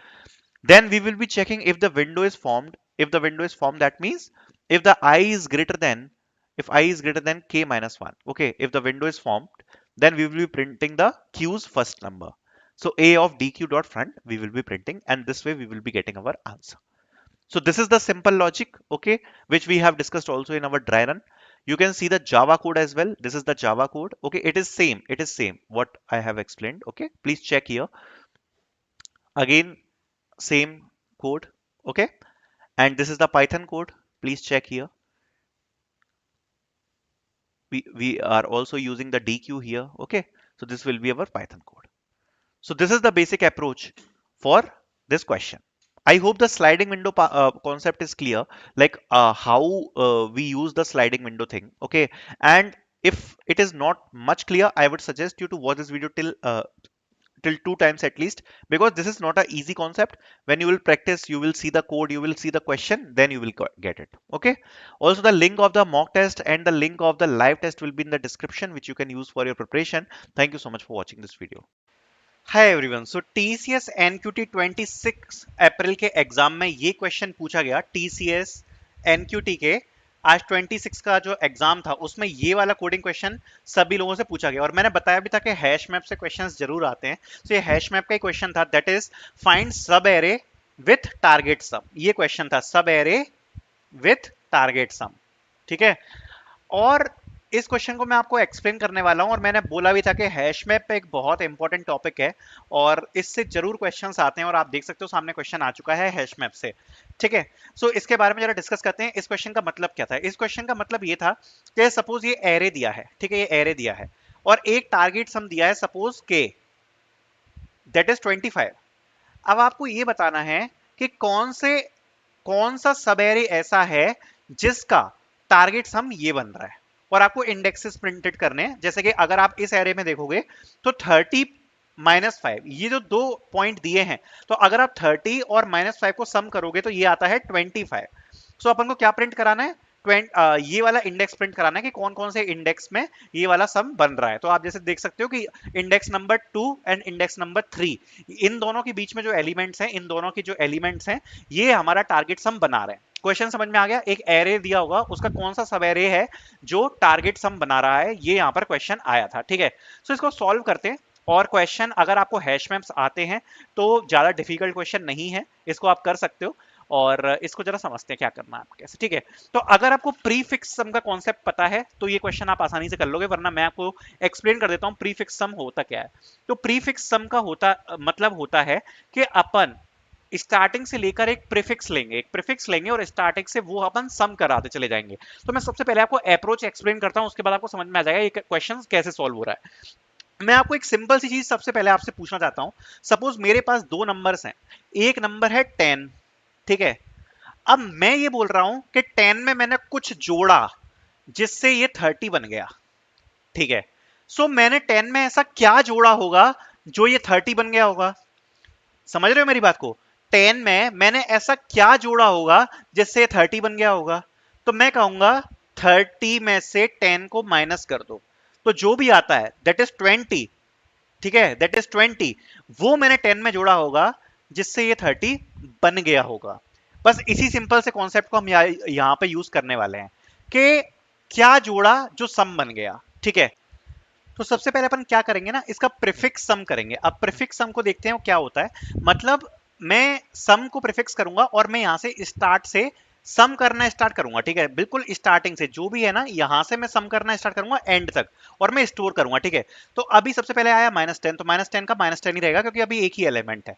then we will be checking if the window is formed. If the window is formed, that means if the I is greater than, if I is greater than k minus 1. Okay, if the window is formed, then we will be printing the queue's first number. So a of dq dot front we will be printing, and this way we will be getting our answer. So this is the simple logic, okay, which we have discussed also in our dry run. You can see the Java code as well. This is the Java code. Okay, it is same. It is same what I have explained. Okay, please check here. Again, same code. Okay, and this is the Python code. Please check here. We are also using the DQ here. Okay, so this will be our Python code. So this is the basic approach for this question. I hope the sliding window concept is clear, like how we use the sliding window thing. Okay, and if it is not much clear, I would suggest you to watch this video till 2 times at least, because this is not an easy concept. When you will practice, you will see the code, you will see the question, then you will get it. Okay, also the link of the mock test and the link of the live test will be in the description, which you can use for your preparation. Thank you so much for watching this video. Hi everyone, so TCS NQT 26 अप्रैल के exam में ये question पूछा गया। TCS NQT के आज 26 का जो exam था उसमें ये वाला कोडिंग क्वेश्चन सभी लोगों से पूछा गया, और मैंने बताया भी था कि हैश मैप से क्वेश्चंस जरूर आते हैं। तो ये हैश मैप का ही क्वेश्चन था, दैट इज फाइंड सब एरे विथ टारगेट सम। ये क्वेश्चन था, सब एरे विथ टारगेट सम, ठीक है। और इस क्वेश्चन को मैं आपको एक्सप्लेन करने वाला हूं, और मैंने बोला भी था कि हैश मैप एक बहुत इंपॉर्टेंट टॉपिक है और इससे जरूर क्वेश्चंस आते हैं, और आप देख सकते हो सामने क्वेश्चन आ चुका है हैश मैप से, ठीक है। सो इसके बारे में जरा डिस्कस करते हैं। इस क्वेश्चन का मतलब क्या था? इस क्वेश्चन का मतलब ये था कि सपोज ये एरे दिया है, ठीक है, ये एरे दिया है और एक टारगेट सम दिया है सपोज के, दैट इज 25। अब आपको ये बताना है कि कौन सा सब एरे ऐसा है जिसका टारगेट सम ये बन रहा है, और आपको इंडेक्सेस प्रिंटेड करने हैं। जैसे कि अगर आप इस एरे में देखोगे तो 30 -5, ये जो दो पॉइंट दिए हैं, तो अगर आप 30 और -5 को सम करोगे तो ये आता है 25। सो अपन को क्या प्रिंट कराना है, ये वाला इंडेक्स प्रिंट कराना है कि कौन कौन से इंडेक्स में ये वाला सम बन रहा है। तो आप जैसे देख सकते हो कि index number 2 and index number 3, इन दोनों के बीच में जो एलिमेंट्स हैं, इन दोनों की जो एलिमेंट्स हैं, ये हमारा टारगेट सम बना रहे हैं। क्वेश्चन समझ में आ गया? एक एरे दिया होगा, उसका कौन सा सब एरे है जो टारगेट सम बना रहा है, ये यहाँ पर क्वेश्चन आया था। ठीक है, सो इसको सॉल्व करते हैं। और क्वेश्चन अगर आपको हैश मैप्स आते हैं तो ज्यादा डिफिकल्ट क्वेश्चन नहीं है, इसको आप कर सकते हो। और इसको जरा समझते हैं क्या करना है आपको कैसे। ठीक है, तो अगर आपको प्रीफिक्स सम का कॉन्सेप्ट पता है तो ये क्वेश्चन आप आसानी से कर लोगे, वरना मैं आपको एक्सप्लेन कर देता हूँ प्रीफिक्स सम होता क्या है। तो प्रीफिक्स सम का मतलब होता है कि अपन स्टार्टिंग से लेकर एक प्रीफिक्स लेंगे और स्टार्टिंग से वो अपन सम कराते चले जाएंगे। तो मैं सबसे पहले आपको अप्रोच एक्सप्लेन करता हूं, उसके बाद आपको समझ में आ जाएगा ये क्वेश्चन कैसे सॉल्व हो रहा है। मैं आपको एक सिंपल सी चीज सबसे पहले आपसे पूछना चाहता हूं। सपोज मेरे पास दो नंबर्स हैं, एक नंबर है 10, ठीक है। अब मैं ये बोल रहा हूं कि 10 में मैंने कुछ जोड़ा जिससे ये 30 बन गया, ठीक है। सो मैंने 10 में ऐसा क्या जोड़ा होगा जो ये 30 बन गया होगा? समझ रहे हो मेरी बात को? 10 में मैंने ऐसा क्या जोड़ा होगा जिससे 30 बन गया होगा? तो मैं कहूंगा 30 में से 10 को माइनस कर दो, तो जो भी आता है दैट इज 20। ठीक है, दैट इज 20, वो मैंने 10 में जोड़ा होगा जिससे ये 30 बन गया होगा। बस इसी सिंपल से कॉन्सेप्ट को हम यहां पे यूज करने वाले हैं कि क्या जोड़ा जो सम बन गया। ठीक है, तो सबसे पहले अपन क्या करेंगे ना, इसका प्रीफिक्स सम करेंगे। अब प्रीफिक्स सम को देखते हैं वो क्या होता है। मतलब मैं सम को प्रीफिक्स करूंगा और मैं यहां से स्टार्ट से सम करना स्टार्ट करूंगा। ठीक है, बिल्कुल स्टार्टिंग से जो भी है ना, यहां से मैं सम करना स्टार्ट करूंगा एंड तक, और मैं स्टोर करूंगा। ठीक है, तो अभी सबसे पहले आया -10, तो -10 का -10 ही रहेगा क्योंकि अभी एक ही एलिमेंट है।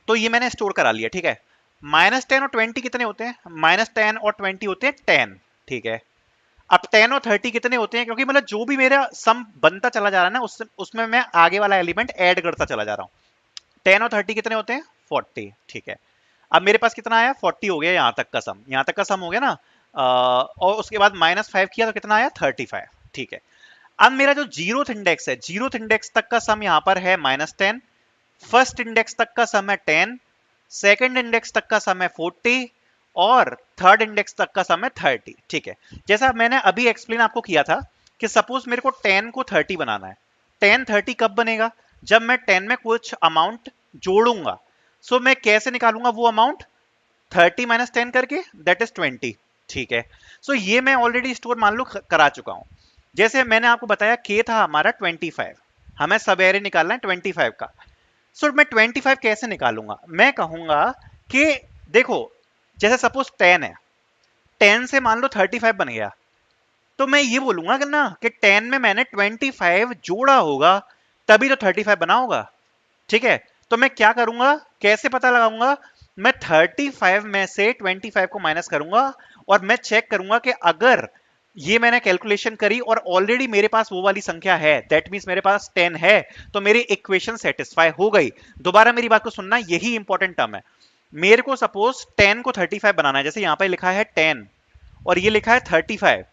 तो ये मैंने स्टोर करा लिया। ठीक है, -10 और 20 कितने होते हैं? -10 और 20 होते हैं 10। ठीक है, अब 10 और 30 कितने होते हैं? क्योंकि मतलब जो भी मेरा सम बनता चला जा रहा है ना, उसमें मैं आगे वाला एलिमेंट ऐड करता चला जा रहा हूं। 10 और 30 कितने होते हैं? 40। ठीक है, अब मेरे पास कितना आया? 40 हो गया, यहां तक का सम, यहां तक का सम हो गया ना। और उसके बाद -5 किया तो कितना आया? 35। ठीक है, अब मेरा जो जीरोथ इंडेक्स है, जीरोथ इंडेक्स तक का सम यहां पर है -10, फर्स्ट इंडेक्स तक का सम है 10, सेकंड इंडेक्स तक का सम है 40, और थर्ड इंडेक्स तक का सम है 30। ठीक है, जैसा मैंने अभी एक्सप्लेन आपको किया था कि सपोज मेरे को 10 को 30 बनाना है। 10 30 कब बनेगा? जब मैं 10 में कुछ अमाउंट जोड़ूंगा। सो मैं कैसे निकालूंगा वो अमाउंट? 30 माइनस 10 करके, दैट इज 20। ठीक है, सो ये मैं ऑलरेडी स्टोर मान लो करा चुका हूं। जैसे मैंने आपको बताया के था हमारा 25, हमें सब एरे निकालना है 25 का। सो मैं 25 कैसे निकालूंगा? मैं कहूंगा कि देखो, जैसे सपोज 10 है, 10 से मान लो 35 बन गया, तो मैं ये बोलूंगा कि ना कि 10 में मैंने 25 जोड़ा होगा तभी तो 35 बना होगा। ठीक है, तो मैं क्या करूंगा, कैसे पता लगाऊंगा? मैं 35 में से 25 को माइनस करूंगा और मैं चेक करूंगा कि अगर ये मैंने कैलकुलेशन करी और ऑलरेडी मेरे पास वो वाली संख्या है, दैट मींस मेरे पास 10 है, तो मेरी इक्वेशन सेटिस्फाई हो गई। दोबारा मेरी बात को सुनना, यही इंपॉर्टेंट टर्म है। मेरे को सपोज 10 को 35 बनाना है, जैसे यहां पे लिखा है 10 और ये लिखा है 35।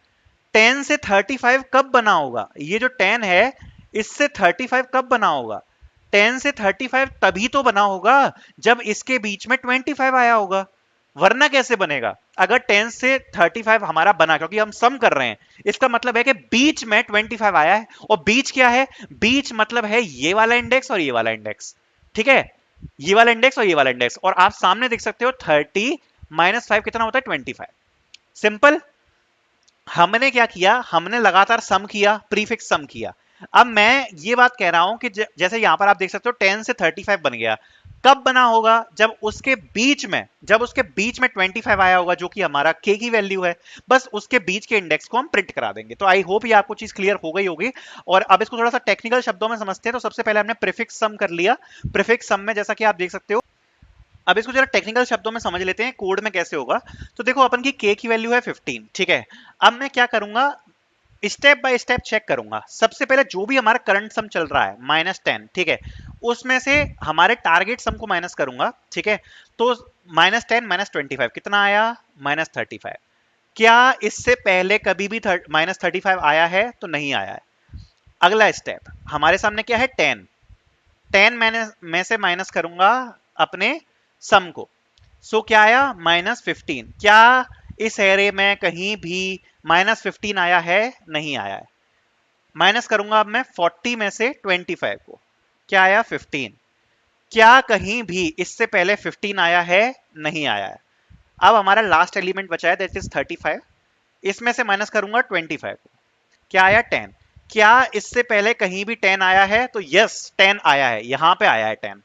10 से 35 कब बना होगा? ये जो 10 है इससे 35 कब बना होगा? 10 से 35 तभी तो बना होगा जब इसके बीच में 25 आया होगा, वरना कैसे बनेगा? अगर 10 से 35 हमारा बना, क्योंकि हम सम कर रहे हैं, इसका मतलब है कि बीच में 25 आया है। और बीच क्या है? बीच मतलब है ये वाला इंडेक्स और ये वाला इंडेक्स। ठीक है, ये वाला इंडेक्स और ये वाला इंडेक्स, और आप सामने देख सकते हो 30 -5 कितना होता है? 25। सिंपल। हमने क्या किया, हमने लगातार सम किया, प्रीफिक्स सम किया। अब मैं ये बात कह रहा हूं कि जैसे यहां पर आप देख सकते हो 10 से 35 बन गया, कब बना होगा? जब उसके बीच में 25 आया होगा, जो कि हमारा k की वैल्यू है। बस उसके बीच के इंडेक्स को हम प्रिंट करा देंगे। तो आई होप ये आपको चीज क्लियर हो गई होगी। और अब इसको थोड़ा सा टेक्निकल शब्दों में समझते हैं। तो सबसे पहले हमने प्रीफिक्स सम कर लिया। प्रीफिक्स सम में जैसा कि आप देख सकते हो, अब इसको जरा टेक्निकल शब्दों में समझ लेते हैं कोड में कैसे होगा। तो देखो, अपन की k की वैल्यू है 15। ठीक है, अब मैं क्या करूंगा, स्टेप बाय स्टेप चेक करूंगा। सबसे पहले जो भी हमारा करंट सम चल रहा है -10, ठीक है, उसमें से हमारे टारगेट सम को माइनस करूंगा। ठीक है, तो -10 -25 कितना आया? -35। क्या इससे पहले कभी भी -35 आया है? तो नहीं आया है। अगला स्टेप हमारे सामने क्या है? 10। 10 में से माइनस करूंगा अपने सम को, सो क्या आया -15। क्या इस एरे में कहीं भी -15 आया है? नहीं आया है। माइनस करूंगा अब मैं 40 में से 25 को, क्या आया 15। क्या कहीं भी इससे पहले 15 आया है? नहीं आया है। अब हमारा लास्ट एलिमेंट बचा है दैट इज 35, इसमें से माइनस करूंगा 25 को, क्या आया 10। क्या इससे पहले कहीं भी 10 आया है? तो यस 10 आया है, यहां पे आया है 10,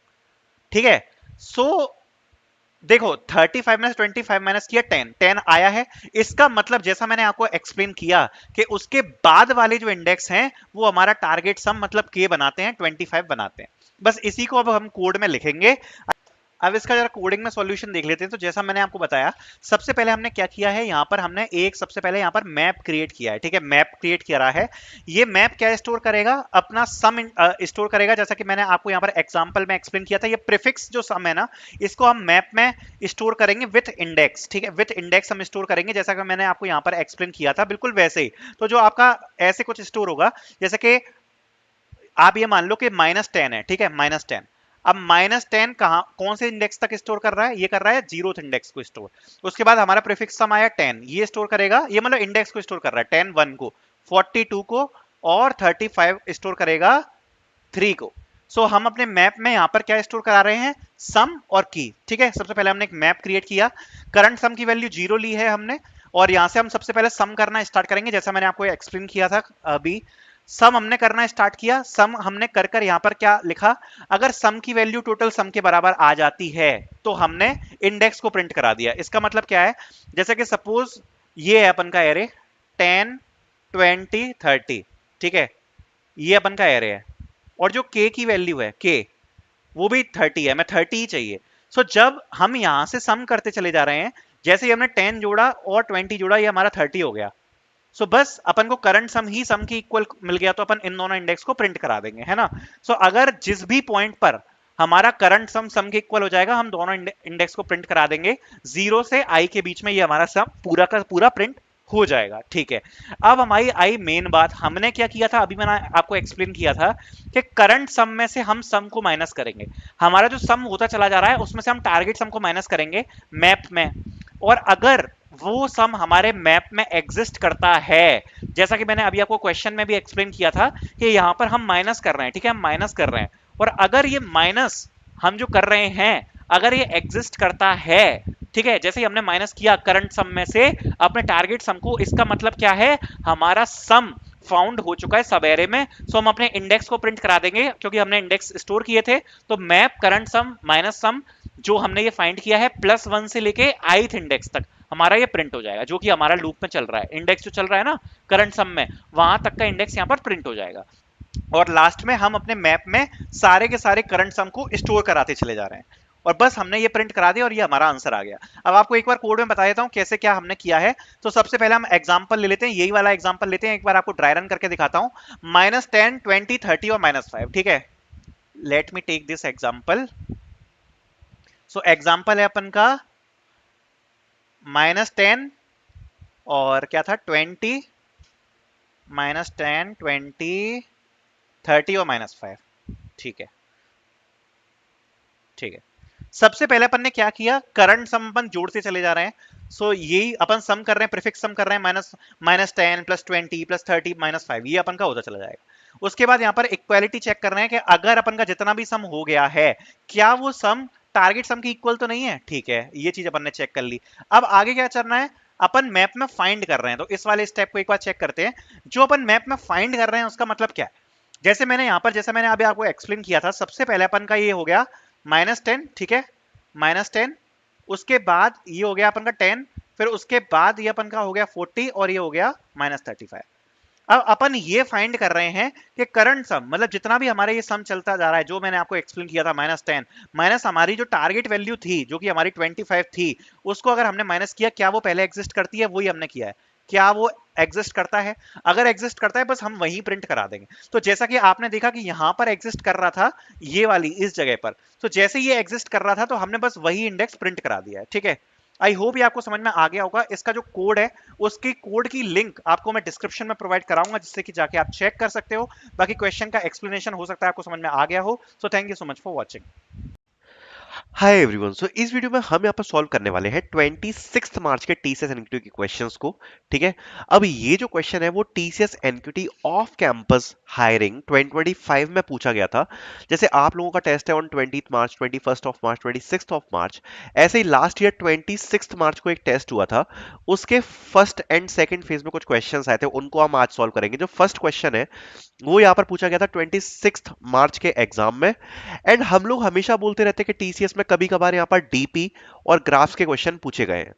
ठीक है। सो देखो 35 में से 25 माइनस किया 10, 10 आया है। इसका मतलब जैसा मैंने आपको एक्सप्लेन किया कि उसके बाद वाले जो इंडेक्स हैं वो हमारा टारगेट सम मतलब के बनाते हैं, 25 बनाते हैं। बस इसी को अब हम कोड में लिखेंगे। अब इसका जरा कोडिंग में सॉल्यूशन देख लेते हैं। तो जैसा मैंने आपको बताया, सबसे पहले हमने क्या किया है, यहाँ पर हमने एक सबसे पहले यहाँ पर मैप क्रिएट किया है, ठीक है। मैप क्रिएट करा है। ये मैप क्या स्टोर करेगा? अपना सम स्टोर करेगा, जैसा कि मैंने आपको यहाँ पर एग्जांपल में एक्सप्लेन किया था। ये प्रीफिक्स जो सम है ना, इसको हम मैप में स्टोर करेंगे विथ इंडेक्स, ठीक है। विथ इंडेक्स हम स्टोर करेंगे, जैसा कि मैंने आपको यहाँ पर एक्सप्लेन किया था, बिल्कुल वैसे ही। तो जो आपका ऐसे कुछ स्टोर होगा, जैसे कि आप ये मान लो कि -10 है, ठीक है, -10। अब -10 कहां कौन से इंडेक्स तक स्टोर कर रहा है? ये कर रहा है 0th इंडेक्स को स्टोर। उसके बाद हमारा प्रीफिक्स सम आया 10, ये स्टोर करेगा, ये मतलब इंडेक्स को स्टोर कर रहा है 10 1 को, 42 को, और 35 स्टोर करेगा 3 को। सो हम अपने मैप में यहां पर क्या स्टोर करा रहे हैं? सम और की, ठीक है। सबसे पहले हमने एक मैप क्रिएट किया, करंट सम की वैल्यू 0 ली है हमने, और यहां से हम सबसे पहले सम करना स्टार्ट करेंगे, जैसा मैंने आपको एक्सप्लेन किया था अभी। सम हमने करना स्टार्ट किया, सम हमने कर कर यहाँ पर क्या लिखा, अगर सम की वैल्यू टोटल सम के बराबर आ जाती है तो हमने इंडेक्स को प्रिंट करा दिया। इसका मतलब क्या है, जैसे कि सपोज ये है अपन का एरे 10 20 30, ठीक है, ये अपन का एरे है, और जो k की वैल्यू है k वो भी 30 है, मैं 30 ही चाहिए। सो जब हम यहां से सम करते चले जा रहे हैं, जैसे ही हमने 10 जोड़ा और 20 जोड़ा, ये हमारा 30 हो गया। सो बस अपन को करंट सम ही सम की इक्वल मिल गया, तो अपन इन दोनों इंडेक्स को प्रिंट करा देंगे, है ना। सो अगर जिस भी पॉइंट पर हमारा करंट सम सम के इक्वल हो जाएगा, हम दोनों इंडेक्स को प्रिंट करा देंगे। 0 से i के बीच में ये हमारा सम पूरा का पूरा प्रिंट हो जाएगा, ठीक है। अब हमारी आई मेन बात, हमने क्या किया था, अभी मैंने आपको एक्सप्लेन किया था कि करंट सम में से हम सम को माइनस करेंगे। हमारा जो सम होता चला जा रहा है उसमें से हम टारगेट सम को माइनस करेंगे मैप में, और अगर वो सम हमारे मैप में एग्जिस्ट करता है, जैसा कि मैंने अभी आपको क्वेश्चन में भी एक्सप्लेन किया था कि यहां पर हम माइनस कर रहे हैं, ठीक है, हम माइनस कर रहे हैं, और अगर ये माइनस हम जो कर रहे हैं अगर ये एग्जिस्ट करता है, ठीक है, जैसे ही हमने माइनस किया करंट सम में से अपने टारगेट सम को, इसका मतलब क्या है, हमारा सम फाउंड हो चुका है सब एरे में। सो हम अपने इंडेक्स को प्रिंट करा देंगे, क्योंकि हमने इंडेक्स स्टोर किए थे। तो मैप करंट सम माइनस सम जो हमने ये फाइंड किया है +1 से लेके ith इंडेक्स तक हमारा ये प्रिंट हो जाएगा, जो कि हमारा लूप में चल रहा है, इंडेक्स जो चल रहा है ना करंट सम में, वहां तक का इंडेक्स यहाँ पर प्रिंट हो जाएगा। और लास्ट में हम अपने मैप में सारे के सारे करंट सम को स्टोर कराते चले जा रहे हैं, और बस हमने ये प्रिंट करा दिया और ये हमारा आंसर आ गया। अब आपको एक बार कोड में बता देता हूं कैसे क्या हमने किया है। तो सबसे पहले हम एग्जांपल ले लेते हैं, यही वाला एग्जांपल लेते हैं, एक बार आपको ड्राई रन करके दिखाता हूं। -10 20 30 और -5, ठीक है। Let me take this example. So example है अपन का -10 और क्या था 20, -10 20 30 और -5, ठीक है, ठीक है। सबसे पहले अपन ने क्या किया, करंट सम अपन जोड़ते चले जा रहे हैं। सो यही अपन सम कर रहे हैं, प्रीफिक्स सम कर रहे हैं, -10 +20 +30 -5, ये अपन का होता चला जाएगा। उसके बाद यहाँ पर इक्वालिटी चेक कर रहे हैं कि अगर अपन का जितना भी सम हो गया है, क्या वो सम टारगेट सम की इक्वल तो नहीं है, ठीक है, ये चीज अपन ने चेक कर ली। अब आगे क्या करना है, अपन मैप में फाइंड कर रहे हैं, तो इस वाले स्टेप को एक बार चेक करते हैं। जो अपन मैप में फाइंड कर रहे हैं उसका मतलब क्या है, जैसे मैंने यहाँ पर, जैसे मैंने अभी आपको एक्सप्लेन किया था, सबसे पहले अपन का ये हो गया -10, ठीक है, -10, उसके बाद ये हो गया अपन का 10, फिर उसके बाद ये अपन का हो गया 40, और ये हो गया -35। अब अपन ये फाइंड कर रहे हैं कि करंट सम मतलब जितना भी हमारे ये सम चलता जा रहा है, जो मैंने आपको एक्सप्लेन किया था -10 माइनस हमारी जो टारगेट वैल्यू थी जो कि हमारी 25 थी, उसको अगर हमने माइनस किया, क्या वो पहले एग्जिस्ट करती है, वही हमने किया है, क्या वो एग्जिस्ट करता है, अगर एग्जिस्ट करता है बस हम वही प्रिंट करा देंगे। तो जैसा कि आपने देखा कि यहां पर एग्जिस्ट कर रहा था ये वाली इस जगह पर, तो जैसे ये एग्जिस्ट कर रहा था तो हमने बस वही इंडेक्स प्रिंट करा दिया है, ठीक है। आई होप ये आपको समझ में आ गया होगा। इसका जो कोड है, उसकी कोड की लिंक आपको मैं डिस्क्रिप्शन में प्रोवाइड कराऊंगा, जिससे कि जाके आप चेक कर सकते हो। बाकी क्वेश्चन का एक्सप्लेनेशन हो सकता है आपको समझ में आ गया हो। So thank you so much for watching. Hi everyone, so इस वीडियो में हम यहाँ पर सॉल्व करने वाले हैं 26 मार्च के टीसीएस एनक्यूटी के क्वेश्चंस को। ठीक है, अब ये जो क्वेश्चन है वो TCS NQT off campus hiring 2025 में पूछा गया था। जैसे आप लोगों का टेस्ट है ऑन 20 मार्च, 21 मार्च, 26 मार्च, ऐसे ही लास्ट ईयर 26 मार्च को एक टेस्ट हुआ था। उसके फर्स्ट एंड सेकेंड फेज में कुछ क्वेश्चन आए थे, उनको हम आज सॉल्व करेंगे। जो फर्स्ट क्वेश्चन है वो यहाँ पर पूछा गया था 26 मार्च के एग्जाम में। एंड हम लोग हमेशा बोलते रहते हैं कि टीसीएस में कभी कभार यहाँ पर डीपी और ग्राफ्स के क्वेश्चन पूछे गए हैं,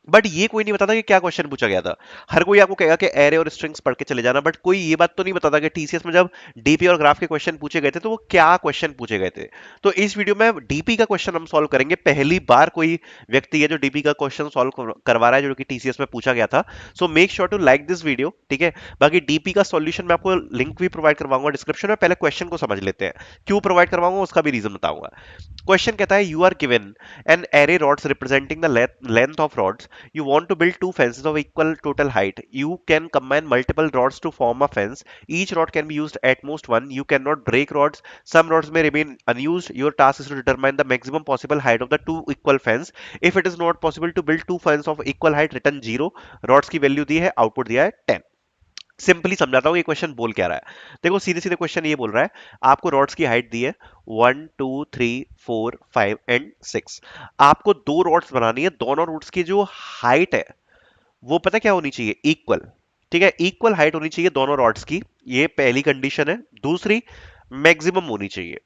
बट ये कोई नहीं बताता कि क्या क्वेश्चन पूछा गया था। हर कोई आपको कहेगा कि एरे और स्ट्रिंग्स पढ़ के चले जाना, बट कोई ये बात तो नहीं बताता कि टीसीएस में जब डीपी और ग्राफ के क्वेश्चन पूछे गए थे तो वो क्या क्वेश्चन पूछे गए थे। तो इस वीडियो में डीपी का क्वेश्चन हम सॉल्व करेंगे। पहली बार कोई व्यक्ति है जो डीपी का क्वेश्चन सॉल्व करवा रहा है जो कि टीसीएस में पूछा गया था। So make sure to like this video. ठीक है, बाकी डीपी का सॉल्यूशन मैं आपको लिंक भी प्रोवाइड करवाऊंगा डिस्क्रिप्शन में। पहले क्वेश्चन को समझ लेते हैं, क्यों प्रोवाइड करवाऊंगा उसका भी रीजन बताऊंगा। क्वेश्चन कहता है you are given an array rods representing the length of rods. You want to build two fences of equal total height. You can combine multiple rods to form a fence. Each rod can be used at most one. You cannot break rods. Some rods may remain unused. Your task is to determine the maximum possible height of the two equal fence. If it is not possible to build two fences of equal height, return 0. rods की value दी है, output दिया है 10। Simply समझाता हूँ ये question बोल क्या रहा है। देखो सीधे सीधे क्वेश्चन ये बोल रहा है, आपको रॉड्स की हाइट दी है 1 2 3 4 5 एंड 6। आपको दो रॉड्स बनानी है, दोनों रॉड्स की जो हाइट है वो पता क्या होनी चाहिए, इक्वल। ठीक है, इक्वल हाइट होनी चाहिए दोनों रॉड्स की, ये पहली कंडीशन है। दूसरी, मैक्सिमम होनी चाहिए।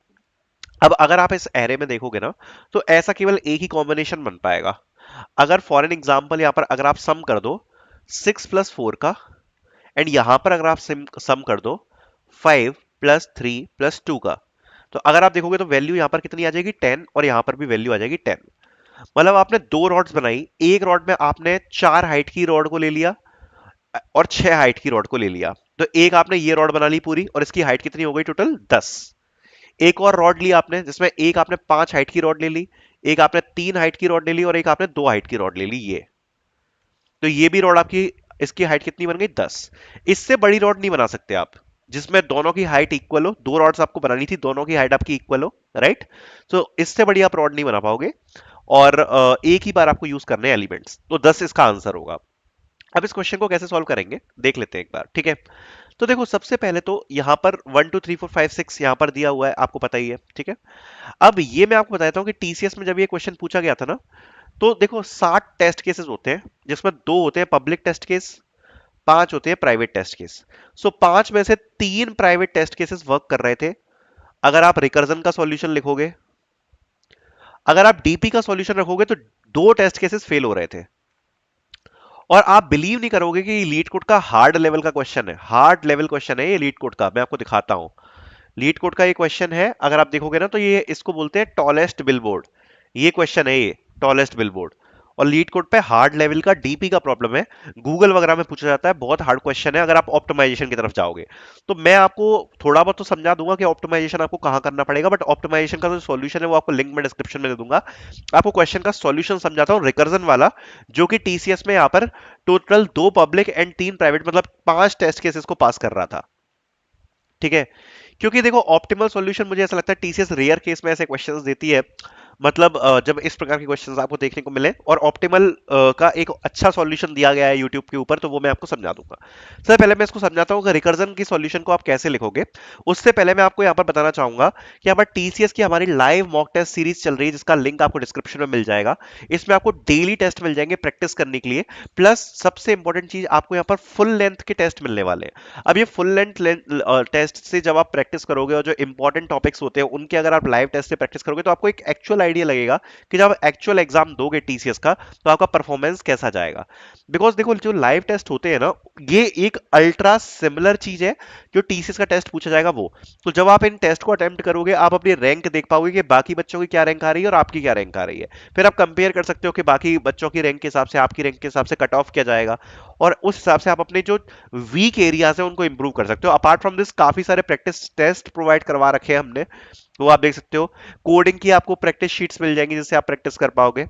अब अगर आप इस एरे में देखोगे ना, तो ऐसा केवल एक ही कॉम्बिनेशन बन पाएगा। अगर फॉर एन एग्जाम्पल यहां पर अगर आप सम कर दो 6 + 4 का, एंड यहां पर अगर आप सम कर दो 5 + 3 + 2 का, तो अगर आप देखोगे तो वैल्यू यहां पर कितनी आ जाएगी, 10, और यहां पर भी वैल्यू आ जाएगी 10। मतलब आपने दो रॉड्स बनाई, एक रॉड में आपने 4 हाइट की रॉड को ले लिया और 6 हाइट की रॉड को ले लिया, तो एक आपने ये रॉड बना ली पूरी, और इसकी हाइट कितनी हो गई टोटल 10। एक और रॉड ली आपने जिसमें एक आपने 5 हाइट की रॉड ले ली, एक आपने 3 हाइट की रॉड ले ली, और एक आपने 2 हाइट की रॉड ले ली। ये तो ये भी रॉड आपकी, इसकी हाइट कितनी बन गई 10। इससे बड़ी रॉड नहीं बना सकते आप जिसमें दोनों की हाइट इक्वल हो। दो रॉड्स आपको बनानी थी, दोनों की हाइट आपकी इक्वल हो, राइट। तो इससे बड़ी आप रॉड नहीं बना पाओगे, और एक ही बार आपको यूज करने हैं एलिमेंट्स, तो 10 इसका आंसर होगा। अब इस क्वेश्चन को कैसे सॉल्व करेंगे देख लेते हैं एक बार। ठीक है, तो देखो सबसे पहले तो यहां पर 1 2 3 4 5 6 यहां पर दिया हुआ है, आपको पता ही है। ठीक है, अब ये मैं आपको बताता हूं कि टीसीएस में जब ये क्वेश्चन पूछा गया था ना, तो देखो 60 टेस्ट केसेस होते हैं, जिसमें दो होते हैं पब्लिक टेस्ट केस, पांच होते हैं प्राइवेट टेस्ट केस। सो पांच में से तीन प्राइवेट टेस्ट केसेस वर्क कर रहे थे। अगर आप रिकर्जन का सॉल्यूशन लिखोगे, अगर आप डीपी का सॉल्यूशन रखोगे, तो दो टेस्ट केसेस फेल हो रहे थे। और आप बिलीव नहीं करोगे कि ये लीड कोड का हार्ड लेवल का क्वेश्चन है, हार्ड लेवल क्वेश्चन है ये लीड कोड का। मैं आपको दिखाता हूं, लीड कोड का ये क्वेश्चन है। अगर आप देखोगे ना, तो ये इसको बोलते हैं टॉलेस्ट बिलबोर्ड। ये क्वेश्चन है, ये टॉलेस्ट बिलबोर्ड, और लीड कोड पे हार्ड लेवल का डीपी का प्रॉब्लम है। गूगल वगैरह में पूछा जाता है, बहुत हार्ड क्वेश्चन है अगर आप ऑप्टिमाइजेशन की तरफ जाओगे। तो मैं आपको थोड़ा बहुत तो समझा दूंगा कि ऑप्टिमाइजेशन आपको कहां करना पड़ेगा, बट ऑप्टिमाइजेशन का जो सॉल्यूशन है वो आपको लिंक में डिस्क्रिप्शन में दे दूंगा। आपको क्वेश्चन का सॉल्यूशन समझाता हूं रिकर्जन वाला, जो कि टीसीएस में यहां पर टोटल दो पब्लिक एंड तीन प्राइवेट, मतलब 5 टेस्ट केसेस को पास कर रहा था। ठीक है, क्योंकि देखो ऑप्टिमल सॉल्यूशन मुझे ऐसा लगता है टीसीएस रेयर केस में ऐसे क्वेश्चंस देती है, मतलब जब इस प्रकार के क्वेश्चंस आपको देखने को मिले और ऑप्टिमल का एक अच्छा सॉल्यूशन दिया गया है यूट्यूब के ऊपर, तो वो मैं आपको समझा दूंगा। सबसे पहले मैं इसको समझाता हूँ कि रिकर्जन की सॉल्यूशन को आप कैसे लिखोगे। उससे पहले मैं आपको यहाँ पर बताना चाहूंगा कि यहाँ पर टीसीएस की हमारी लाइव मॉक टेस्ट सीरीज चल रही है, जिसका लिंक आपको डिस्क्रिप्शन में मिल जाएगा। इसमें आपको डेली टेस्ट मिल जाएंगे प्रैक्टिस करने के लिए, प्लस सबसे इंपॉर्टेंट चीज आपको यहाँ पर फुल लेंथ के टेस्ट मिलने वाले हैं। अब ये फुल लेंथ टेस्ट से जब आप प्रैक्टिस करोगे, और जो इंपॉर्टेंट टॉपिक्स होते हैं उनके अगर आप लाइव टेस्ट से प्रैक्टिस करोगे, तो आपको एक एक्चुअल आइडिया लगेगा कि जब एक्चुअल एग्जाम दोगे टीसीएस का, तो आपका परफॉर्मेंस कैसा जाएगा। बिकॉज देखो जो लाइव टेस्ट होते हैं ना, ये एक अल्ट्रा सिमिलर चीज है जो टीसीएस का टेस्ट पूछा जाएगा वो। तो जब आप इन टेस्ट को अटेम्प्ट करोगे, आप अपनी रैंक देख पाओगे कि बाकी बच्चों की क्या रैंक आ रही है और आपकी क्या रैंक आ रही है। फिर आप कंपेयर कर सकते हो कि बाकी बच्चों की रैंक के हिसाब से आपकी रैंक के हिसाब से कट ऑफ किया जाएगा, और उस हिसाब से आप अपने जो वीक एरियाज है उनको इंप्रूव कर सकते हो। अपार्ट फ्रॉम दिस काफी सारे प्रैक्टिस टेस्ट प्रोवाइड करवा रखे हैं हमने, वो आप देख सकते हो। कोडिंग की आपको प्रैक्टिस शीट्स मिल जाएंगी जिससे आप प्रैक्टिस कर पाओगे।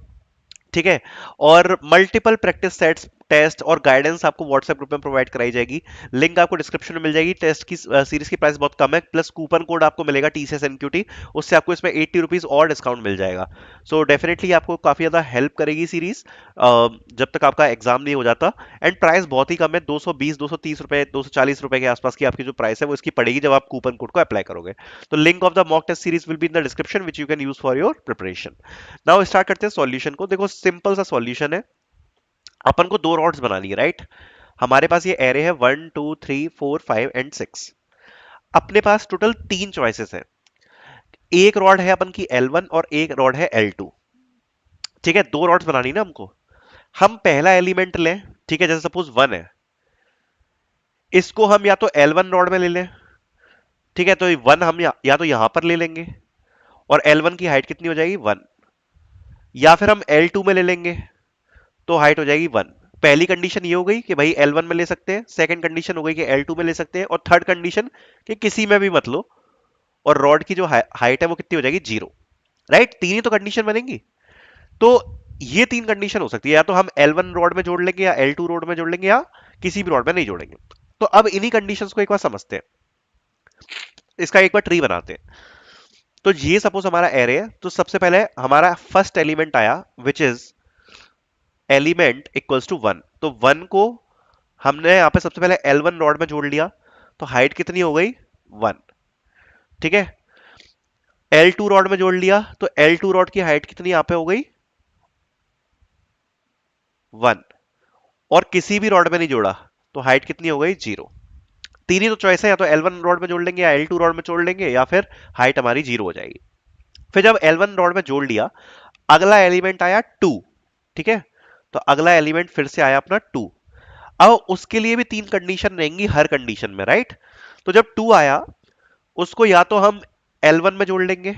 ठीक है। और मल्टीपल प्रैक्टिस सेट्स, टेस्ट और गाइडेंस आपको व्हाट्सएप ग्रुप में प्रोवाइड कराई जाएगी। लिंक आपको डिस्क्रिप्शन में मिल जाएगी। टेस्ट की सीरीज की प्राइस बहुत कम है, प्लस कूपन कोड आपको मिलेगा टीसीएस एनक्यूटी, उससे आपको इसमें 80 रुपीज और डिस्काउंट मिल जाएगा। सो डेफिनेटली आपको काफी ज्यादा हेल्प करेगी सीरीज, जब तक आपका एग्जाम नहीं हो जाता। एंड प्राइस बहुत ही कम है, 220 230 रुपए 240 रुपए के आसपास की आपकी जो प्राइस है वो इसकी पड़ेगी जब आप कूपन कोड को अप्लाई करोगे। तो link of the mock test series will be in the description which you can use for your preparation. Now start करते हैं सॉल्यूशन को। देखो सिंपल सा सॉल्यूशन है। अपन को दो रॉड्स बनानी है, राइट। हमारे पास ये एरे है 1 2 3 4 5 एंड 6। अपने पास टोटल तीन चॉइसेस है। एक रॉड है अपन की L1 और एक रॉड है L2। ठीक है, दो रॉड्स बनानी ना हमको। हम पहला एलिमेंट लें, ठीक है, जैसे सपोज 1 है, इसको हम या तो L1 रॉड में ले लें, ठीक है, तो 1 हम या तो यहां पर ले लेंगे और L1 की हाइट कितनी हो जाएगी 1, या फिर हम L2 में ले लेंगे तो हाइट हो जाएगी 1। पहली कंडीशन ये हो गई कि भाई L1 में ले सकते हैं, सेकंड कंडीशन हो गई कि L2 में ले सकते हैं, और थर्ड कंडीशन कि किसी में भी मत लो, और रॉड की जो हाइट है वो कितनी हो जाएगी 0। राइट, तीन ही तो कंडीशन बनेंगी। तो ये तीन कंडीशन हो सकती है, या तो हम L1 रॉड में जोड़ लेंगे, या L2 रॉड में जोड़ लेंगे, या किसी भी रॉड में नहीं जोड़ेंगे। तो अब इन्हीं कंडीशंस को एक बार समझते हैं, इसका एक बार ट्री बनाते हैं। तो ये सपोज हमारा एरे है, तो सबसे पहले हमारा फर्स्ट एलिमेंट आया which is element equals to 1। तो 1 को हमने यहां पे सबसे पहले L1 रॉड में जोड़ लिया, तो हाइट कितनी हो गई 1। ठीक है, L2 रॉड में जोड़ लिया तो L2 रॉड की हाइट कितनी यहां पे हो गई 1। और किसी भी रॉड में नहीं जोड़ा तो हाइट कितनी हो गई 0। तीन ही तो चॉइस है, या तो L1 रॉड में जोड़ लेंगे, या L2 रॉड में जोड़ लेंगे, या फिर हाइट हमारी 0 हो जाएगी। फिर जब L1 रॉड में जोड़ लिया, अगला एलिमेंट आया 2। ठीक है, तो अगला एलिमेंट फिर से आया अपना 2। अब उसके लिए भी तीन कंडीशन रहेंगी हर कंडीशन में, राइट। तो जब 2 आया, उसको या तो हम L1 में जोड़ लेंगे,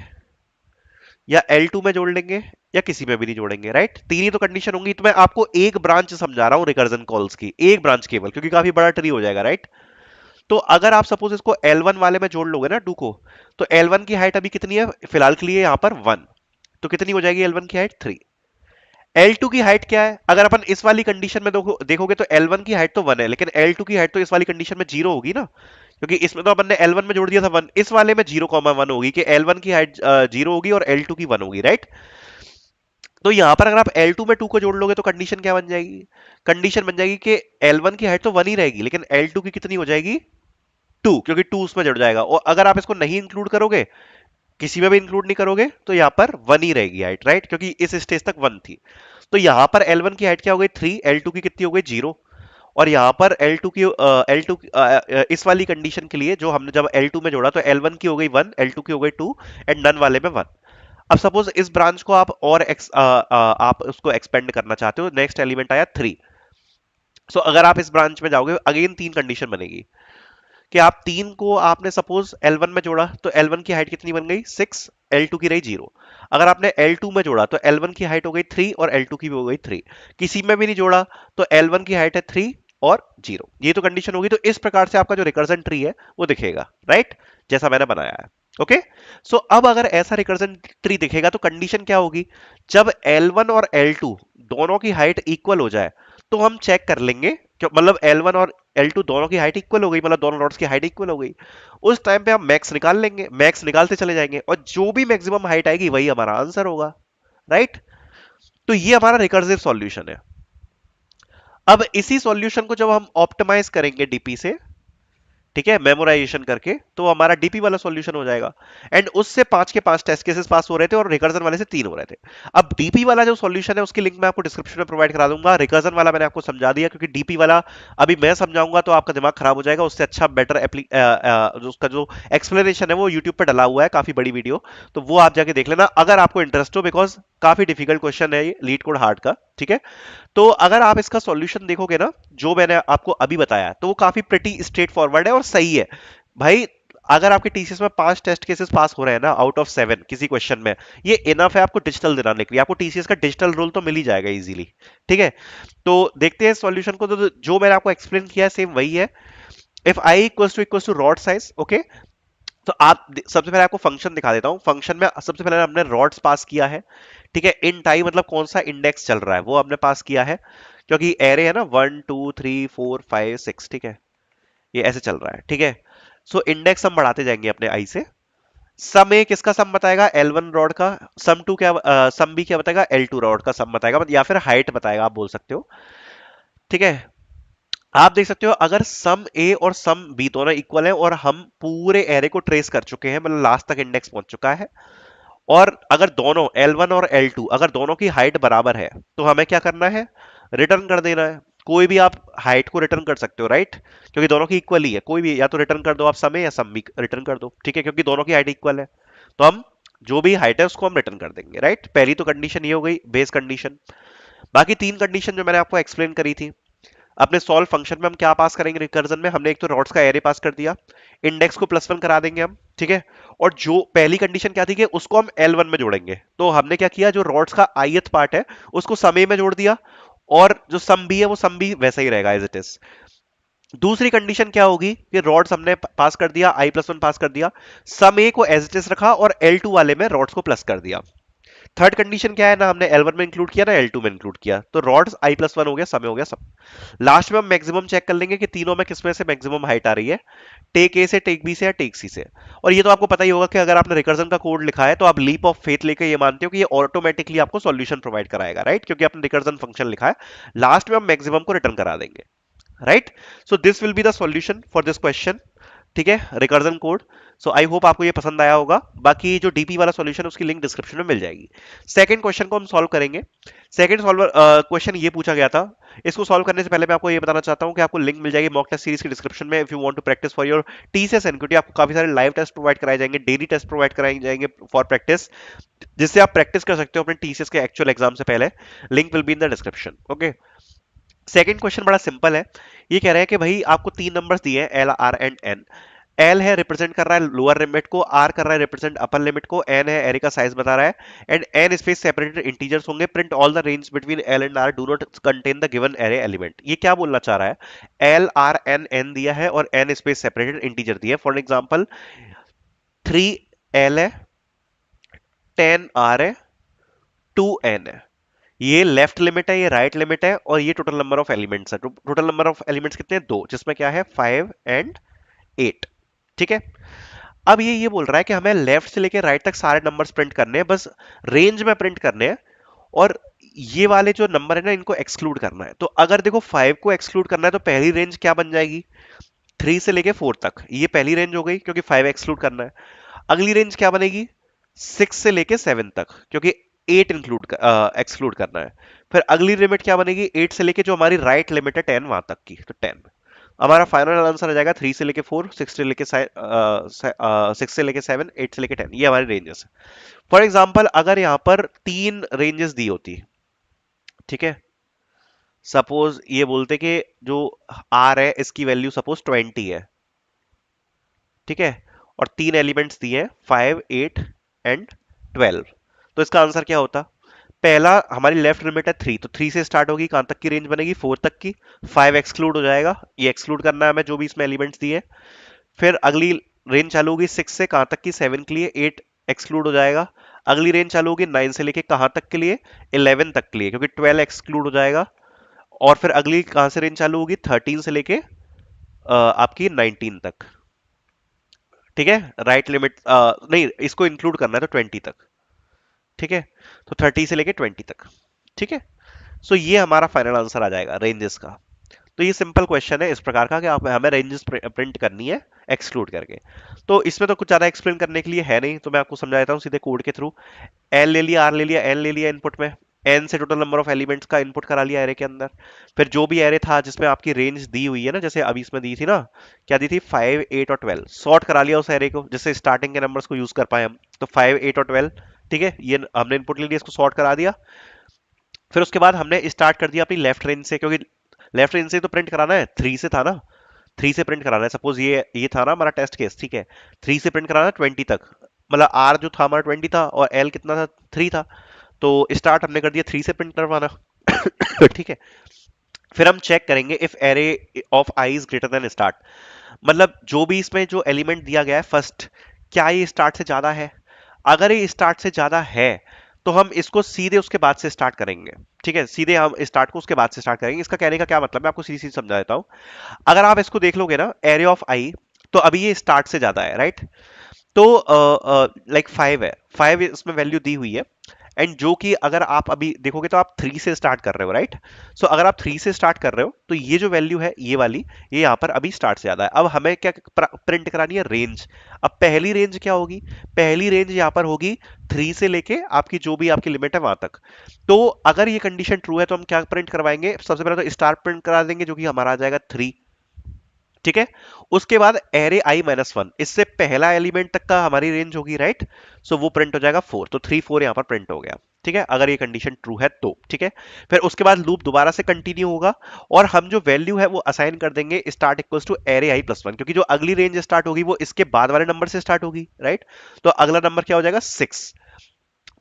या L2 में जोड़ लेंगे, या किसी में भी नहीं जोड़ेंगे, राइट। तीन ही तो कंडीशन होंगी। तो मैं आपको एक ब्रांच समझा रहा हूं रिकर्जन कॉल्स की, एक ब्रांच केवल, क्योंकि काफी बड़ा ट्री हो जाएगा, राइट। तो अगर आप सपोज इसको L1 वाले में जोड़ लोगे ना 2 को, तो L1 की हाइट अभी कितनी है फिलहाल के लिए यहां पर 1, तो कितनी हो जाएगी L1 की हाइट 3। L2 की हाइट क्या है, अगर अपन इस वाली कंडीशन में देखोगे तो L1 की हाइट तो 1 है, लेकिन L2 की हाइट तो इस वाली कंडीशन में 0 होगी ना, क्योंकि इसमें तो अपन ने L1 में जोड़ दिया था 1, इस वाले में 0,1 होगी कि L1 की हाइट 0 होगी और L2 की 1 होगी, राइट। तो यहां पर अगर आप L2 में 2 को जोड़ लोगे तो कंडीशन क्या बन जाएगी, कंडीशन बन जाएगी कि L1 की हाइट तो 1 ही रहेगी, लेकिन L2 की कितनी हो जाएगी 2, क्योंकि 2 उसमें जुड़ जाएगा। और अगर आप इसको नहीं इंक्लूड करोगे, किसी में भी इंक्लूड नहीं करोगे, तो यहां पर 1 ही रहेगी हाइट, राइट, क्योंकि इस स्टेज तक 1 थी। तो यहां पर L1 की हाइट क्या हो गई 3, L2 की कितनी हो गई 0। और यहां पर L2 की L2 इस वाली कंडीशन के लिए जो हमने जब L2 में जोड़ा, तो L1 की हो गई 1, L2 की हो गई 2, एंड नन वाले में 1। अब सपोज इस ब्रांच को आप और आप उसको एक्सपेंड करना चाहते हो, नेक्स्ट एलिमेंट आया 3। सो अगर आप इस ब्रांच में जाओगे, अगेन तीन कंडीशन बनेगी कि आप 3 को आपने सपोज L1 में जोड़ा, तो L1 की हाइट कितनी बन गई 6, L2 की रही 0। अगर आपने L2 में जोड़ा तो L1 की हाइट हो गई 3 और L2 की भी हो गई 3। किसी में भी नहीं जोड़ा तो L1 की हाइट है 3 और 0। ये तो कंडीशन होगी। तो इस प्रकार से आपका जो रिकर्जन ट्री है वो दिखेगा, राइट, जैसा मैंने बनाया है। ओके, सो अब अगर ऐसा रिकर्जन ट्री दिखेगा तो कंडीशन क्या होगी, जब L1 और L2 दोनों की हाइट इक्वल हो जाए, तो हम चेक कर लेंगे मतलब L1 और L2 दोनों की हाइट इक्वल हो गई, मतलब दोनों नोड्स की हाइट इक्वल हो गई। उस टाइम पे हम मैक्स निकाल लेंगे, मैक्स निकालते चले जाएंगे, और जो भी मैक्सिमम हाइट आएगी वही हमारा आंसर होगा, राइट। तो ये हमारा रिकर्सिव सॉल्यूशन है। अब इसी सॉल्यूशन को जब हम ऑप्टिमाइज करेंगे डीपी से, ठीक है, मेमोराइजेशन करके, तो हमारा डीपी वाला सॉल्यूशन हो जाएगा। एंड उससे 5 के 5 टेस्ट केसेस पास हो रहे थे और रिकर्जन वाले से 3 हो रहे थे। अब डीपी वाला जो सॉल्यूशन है उसकी लिंक मैं आपको डिस्क्रिप्शन में प्रोवाइड करा दूंगा। रिकर्जन वाला मैंने आपको समझा दिया, क्योंकि डीपी वाला अभी मैं समझाऊंगा तो आपका दिमाग खराब हो जाएगा। उससे अच्छा बेटर उसका जो एक्सप्लेनेशन है वो यूट्यूब पर डला हुआ है, काफी बड़ी वीडियो, तो वो आप जाके देख लेना अगर आपको इंटरेस्ट हो, बिकॉज काफी डिफिकल्ट क्वेश्चन है ये लीड कोड हार्ड का। ठीक है, तो अगर आप इसका सॉल्यूशन देखोगे ना, जो मैंने आपको अभी बताया, तो वो काफी प्रिटी स्ट्रेट फॉरवर्ड है और सही है भाई। अगर आपके टीसीएस में 5 टेस्ट केसेस पास हो रहे हैं ना आउट ऑफ 7 किसी क्वेश्चन में, ये इनफ है आपको डिजिटल दिलाने के लिए। आपको टीसीएस का डिजिटल रोल तो मिल ही जाएगा इजीली। ठीक है, तो देखते हैं सॉल्यूशन को। तो जो मैंने आपको एक्सप्लेन किया है सेम वही है। If I equals to rod size, okay, तो आप सबसे पहले आपको फंक्शन दिखा देता हूँ। फंक्शन में सबसे पहले हमने रॉड्स पास किया है, ठीक है। इन टाइम मतलब कौन सा इंडेक्स चल रहा है वो हमने पास किया है, क्योंकि एरे है ना 1 2 3 4 5 6, ठीक है, ये ऐसे चल रहा है, ठीक है। सो इंडेक्स हम बढ़ाते जाएंगे अपने आई से। सम ए किसका सम बताएगा, L1 रॉड का। सम टू क्या, सम बी क्या बताएगा, L2 रॉड का सम बताएगा, या फिर हाइट बताएगा, आप बोल सकते हो, ठीक है। आप देख सकते हो अगर सम ए और सम बी दोनों इक्वल है और हम पूरे एरे को ट्रेस कर चुके हैं, मतलब लास्ट तक इंडेक्स पहुंच चुका है, और अगर दोनों L1 और L2 अगर दोनों की हाइट बराबर है, तो हमें क्या करना है, रिटर्न कर देना है। कोई भी आप हाइट को रिटर्न कर सकते हो, राइट, क्योंकि दोनों की इक्वल ही है। कोई भी या तो रिटर्न कर दो आप सम ए, या सम बी रिटर्न कर दो, ठीक है, क्योंकि दोनों की हाइट इक्वल है। तो हम जो भी हाइट है उसको हम रिटर्न कर देंगे, राइट। पहली तो कंडीशन ये हो गई बेस कंडीशन। बाकी तीन कंडीशन जो मैंने आपको एक्सप्लेन करी थी, अपने सॉल्व फंक्शन में हम क्या पास करेंगे रिकर्जन में, हमने एक तो रॉड्स का एरे पास कर दिया, इंडेक्स को +1 करा देंगे हम, ठीक है। और जो पहली कंडीशन क्या थी कि उसको हम L1 में जोड़ेंगे, तो हमने क्या किया, जो रॉड्स का ith पार्ट है उसको सम ए में जोड़ दिया, और जो सम बी है वो सम बी वैसा ही रहेगा एज इट इज। दूसरी कंडीशन क्या होगी कि रॉड्स हमने पास कर दिया, i+1 पास कर दिया, सम ए को एज इट इज रखा और L2 वाले में रॉड्स को प्लस कर दिया। थर्ड कंडीशन क्या है ना, हमने L1 में इंक्लूड किया ना L2 में इंक्लूड किया, तो रॉड्स i+1 हो गया, समय हो गया सब। लास्ट में हम मैक्सिमम चेक कर लेंगे कि तीनों में किसमें से मैक्सिमम हाइट आ रही है, टेक ए से, टेक बी से, या टेक सी से। और ये तो आपको पता ही होगा कि अगर आपने रिकर्जन का कोड लिखा है तो आप लीप ऑफ फेथ लेके ये मानते हो कि ये ऑटोमेटिकली आपको सॉल्यूशन प्रोवाइड कराएगा, राइट, क्योंकि आपने रिकर्जन फंक्शन लिखा है। लास्ट में हम मैक्सिमम को रिटर्न करा देंगे, right. So this will be the solution for this question, ठीक है, recursion code. So I hope आपको ये पसंद आया होगा। बाकी जो डीपी वाला सॉल्यूशन उसकी लिंक डिस्क्रिप्शन में मिल जाएगी। सेकंड क्वेश्चन को हम सॉल्व करेंगे। सेकंड सॉल्वर क्वेश्चन ये पूछा गया था, इसको सॉल्व करने से पहले मैं आपको ये बताना चाहता हूँ कि आपको लिंक मिल जाएगी मॉक टेस्ट सीरीज की डिस्क्रिप्शन में। If you want to practice for your TCS NQT, आपको काफी सारे लाइव टेस्ट प्रोवाइड कराए जाएंगे, डेली टेस्ट प्रोवाइड कराए जाएंगे फॉर प्रैक्टिस, जिससे आप प्रैक्टिस कर सकते हो अपने टीसीएस के एक्चुअल एग्जाम से पहले। Link will be in the description, okay. Second question बड़ा सिंपल है। ये कह रहा है कि भाई आपको तीन नंबर्स दिए हैं, L R and N. L है रिप्रेजेंट कर रहा है लोअर लिमिट को, आर कर रहा है रिप्रेजेंट अपर लिमिट को, एन है एरे का साइज बता रहा है, and N space separated integers होंगे। Print all the range between L and R do not contain the given array element. ये क्या बोलना चाह रहा है, एल आर एन एन दिया है और एन स्पेस सेपरेटेड इंटीजर दिया है। फॉर एग्जाम्पल 3 एल है, 10 आर है, 2 एन है। ये लेफ्ट लिमिट है, ये राइट लिमिट है, और ये टोटल नंबर ऑफ एलिमेंट्स है। टोटल नंबर ऑफ एलिमेंट्स कितने हैं, 2, जिसमें क्या है 5 एंड 8, ठीक है। अब ये बोल रहा है कि हमें लेफ्ट से लेके राइट तक सारे नंबर्स प्रिंट करने हैं, बस रेंज में प्रिंट करने हैं, और ये वाले जो नंबर है ना इनको एक्सक्लूड करना है। तो अगर देखो 5 को एक्सक्लूड करना है तो पहली रेंज क्या बन जाएगी, 3 से लेके 4 तक, ये पहली रेंज हो गई क्योंकि 5 एक्सक्लूड करना है। अगली रेंज क्या बनेगी, 6 से लेके 7 तक, क्योंकि 8 इंक्लूड एक्सक्लूड करना है। फिर अगली लिमिट क्या बनेगी, 8 से लेके जो हमारी राइट लिमिट है 10 वहां तक की, तो 10। हमारा फाइनल आंसर आ जाएगा 3 से लेके 4, 6 से लेके 7, 8 से लेके 10, ये हमारी रेंजेस है। फॉर एग्जाम्पल अगर यहाँ पर तीन रेंजेस दी होती, ठीक है, सपोज ये बोलते कि जो आर है इसकी वैल्यू सपोज 20 है, ठीक है, और तीन एलिमेंट्स दिए हैं 5 8 एंड 12, तो इसका आंसर क्या होता, पहला हमारी लेफ्ट लिमिट है 3, तो 3 से स्टार्ट होगी, कहां तक की रेंज बनेगी 4 तक की। 5 एक्सक्लूड हो जाएगा, ये एक्सक्लूड करना है हमें जो भी इसमें एलिमेंट्स दिए। फिर अगली रेंज चालू होगी 6 से, कहां तक की 7 के लिए, 8 एक्सक्लूड हो जाएगा। अगली रेंज चालू होगी 9 से लेके कहां तक के लिए, 11 तक के लिए, क्योंकि 12 एक्सक्लूड हो जाएगा। और फिर अगली कहां से रेंज चालू होगी, 13 से लेके आपकी 19 तक, ठीक है। राइट लिमिट नहीं, इसको इंक्लूड करना है तो 20 तक, ठीक है, तो 30 से लेके 20 तक, ठीक है। सो ये हमारा फाइनल आंसर आ जाएगा रेंजेस का। तो ये सिंपल क्वेश्चन है इस प्रकार का कि आप हमें रेंजेस प्रिंट करनी है एक्सक्लूड करके। तो इसमें तो कुछ ज्यादा एक्सप्लेन करने के लिए है नहीं, तो मैं आपको समझा देता हूँ सीधे कोड के थ्रू। एल ले लिया, आर ले लिया, एन ले लिया इनपुट में, एन से टोटल नंबर ऑफ एलिमेंट्स का इनपुट करा लिया एरे के अंदर। फिर जो भी एरे था जिसमें आपकी रेंज दी हुई है ना, जैसे अभी इसमें दी थी ना, क्या दी थी 5 8 और 12, सॉर्ट करा लिया उस एरे को जिससे स्टार्टिंग के नंबर्स को यूज कर पाए हम। तो 5 8 और 12, ठीक है, ये हमने इनपुट ले लिया, इसको सॉर्ट करा दिया। फिर उसके बाद हमने स्टार्ट कर दिया अपनी लेफ्ट रेंज से, क्योंकि लेफ्ट रेंज से तो प्रिंट कराना है, 3 से था ना, 3 से प्रिंट कराना है। सपोज ये था ना हमारा टेस्ट केस, ठीक है, 3 से प्रिंट कराना है 20 तक, मतलब आर जो था हमारा 20 था और एल कितना था, 3 था। तो स्टार्ट हमने कर दिया 3 से प्रिंट करवाना ठीक है। फिर हम चेक करेंगे if array of I is greater than start, मतलब जो भी इसमें जो एलिमेंट दिया गया है फर्स्ट, क्या ये स्टार्ट से ज्यादा है? अगर ये स्टार्ट से ज्यादा है तो हम इसको सीधे उसके बाद से स्टार्ट करेंगे। ठीक है, सीधे हम स्टार्ट को उसके बाद से स्टार्ट करेंगे। इसका कहने का क्या मतलब है, आपको सीधी सीधी समझा देता हूं। अगर आप इसको देख लोगे ना, एरिया ऑफ आई, तो अभी ये स्टार्ट से ज्यादा है, राइट? तो लाइक 5 है, 5 इसमें वैल्यू दी हुई है। एंड जो कि अगर आप अभी देखोगे तो आप 3 से स्टार्ट कर रहे हो, राइट? सो अगर आप 3 से स्टार्ट कर रहे हो तो ये जो वैल्यू है ये वाली, ये यहाँ पर अभी स्टार्ट से ज्यादा है। अब हमें क्या प्रिंट करानी है? रेंज। अब पहली रेंज क्या होगी? पहली रेंज यहाँ पर होगी 3 से लेके आपकी जो भी आपकी लिमिट है वहां तक। तो अगर ये कंडीशन ट्रू है तो हम क्या प्रिंट करवाएंगे? सबसे पहले तो स्टार प्रिंट करा देंगे जो कि हमारा आ जाएगा 3। ठीक है, उसके बाद एरे आई माइनस वन, इससे पहला एलिमेंट तक का हमारी रेंज होगी, राइट? सो वो प्रिंट हो जाएगा 4, तो 3 4 यहां पर प्रिंट हो गया। ठीक है, अगर ये कंडीशन ट्रू है तो। ठीक है, फिर उसके बाद लूप दोबारा से कंटिन्यू होगा और हम जो वैल्यू है वो असाइन कर देंगे start equals to array i plus one, क्योंकि जो अगली रेंज स्टार्ट होगी वो इसके बाद वाले नंबर से स्टार्ट होगी, राइट? तो अगला नंबर क्या हो जाएगा? 6।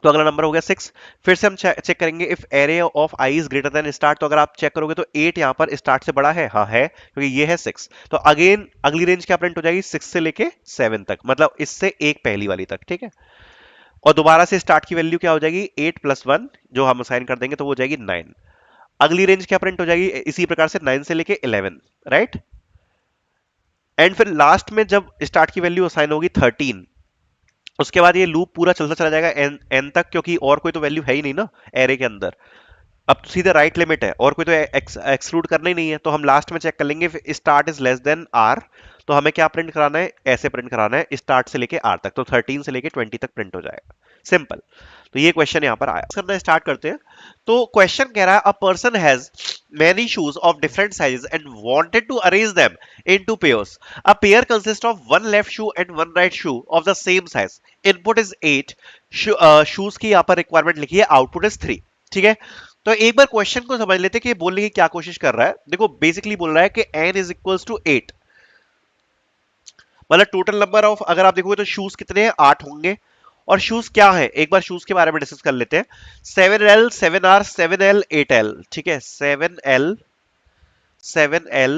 तो अगला नंबर हो गया 6। फिर से हम चेक करेंगे if array of I is greater than start, तो अगर आप चेक करोगे तो 8 यहां पर स्टार्ट से बड़ा है, हाँ है, क्योंकि ये है 6। तो अगेन अगली रेंज क्या प्रिंट हो जाएगी? 6 से लेके 7 तक, मतलब इससे एक पहली वाली तक। ठीक है, और दोबारा से स्टार्ट की वैल्यू क्या हो जाएगी? 8 प्लस 1 जो हम असाइन कर देंगे तो वो हो जाएगी 9। अगली रेंज क्या प्रिंट हो जाएगी इसी प्रकार से? 9 से लेके 11, राइट? एंड फिर लास्ट में जब स्टार्ट की वैल्यू असाइन होगी 13, उसके बाद ये लूप पूरा चलता चला जाएगा एन एन तक, क्योंकि और कोई तो वैल्यू है ही नहीं ना एरे के अंदर। अब तो सीधे राइट लिमिट है और कोई तो एक्सक्लूड करना ही नहीं है, तो हम लास्ट में चेक कर लेंगे start is less than r, तो हमें क्या प्रिंट कराना है? ऐसे प्रिंट कराना है स्टार्ट से लेके आर तक, तो 13 से लेके 20 तक प्रिंट हो जाएगा। सिंपल। तो ये क्वेश्चन यहां पर आया, करना स्टार्ट करते हैं। तो क्वेश्चन कह रहा है a person has many shoes of different sizes and wanted to arrange them into pairs. A pair consists of one left shoe and one right shoe of the same size. Input is 8, shoes की यहाँ पर requirement लिखी है, output is 3। ठीक है, तो एक बार question को समझ लेते हैं कि बोलने की क्या कोशिश कर रहा है। देखो बेसिकली बोल रहा है कि n इज इक्वल्स टू 8, मतलब टोटल नंबर ऑफ, अगर आप देखोगे तो शूज कितने हैं? 8 होंगे। और शूज क्या है, एक बार शूज के बारे में डिस्कस कर लेते हैं। 7L 7R 7L 8L। ठीक है, 7L 7L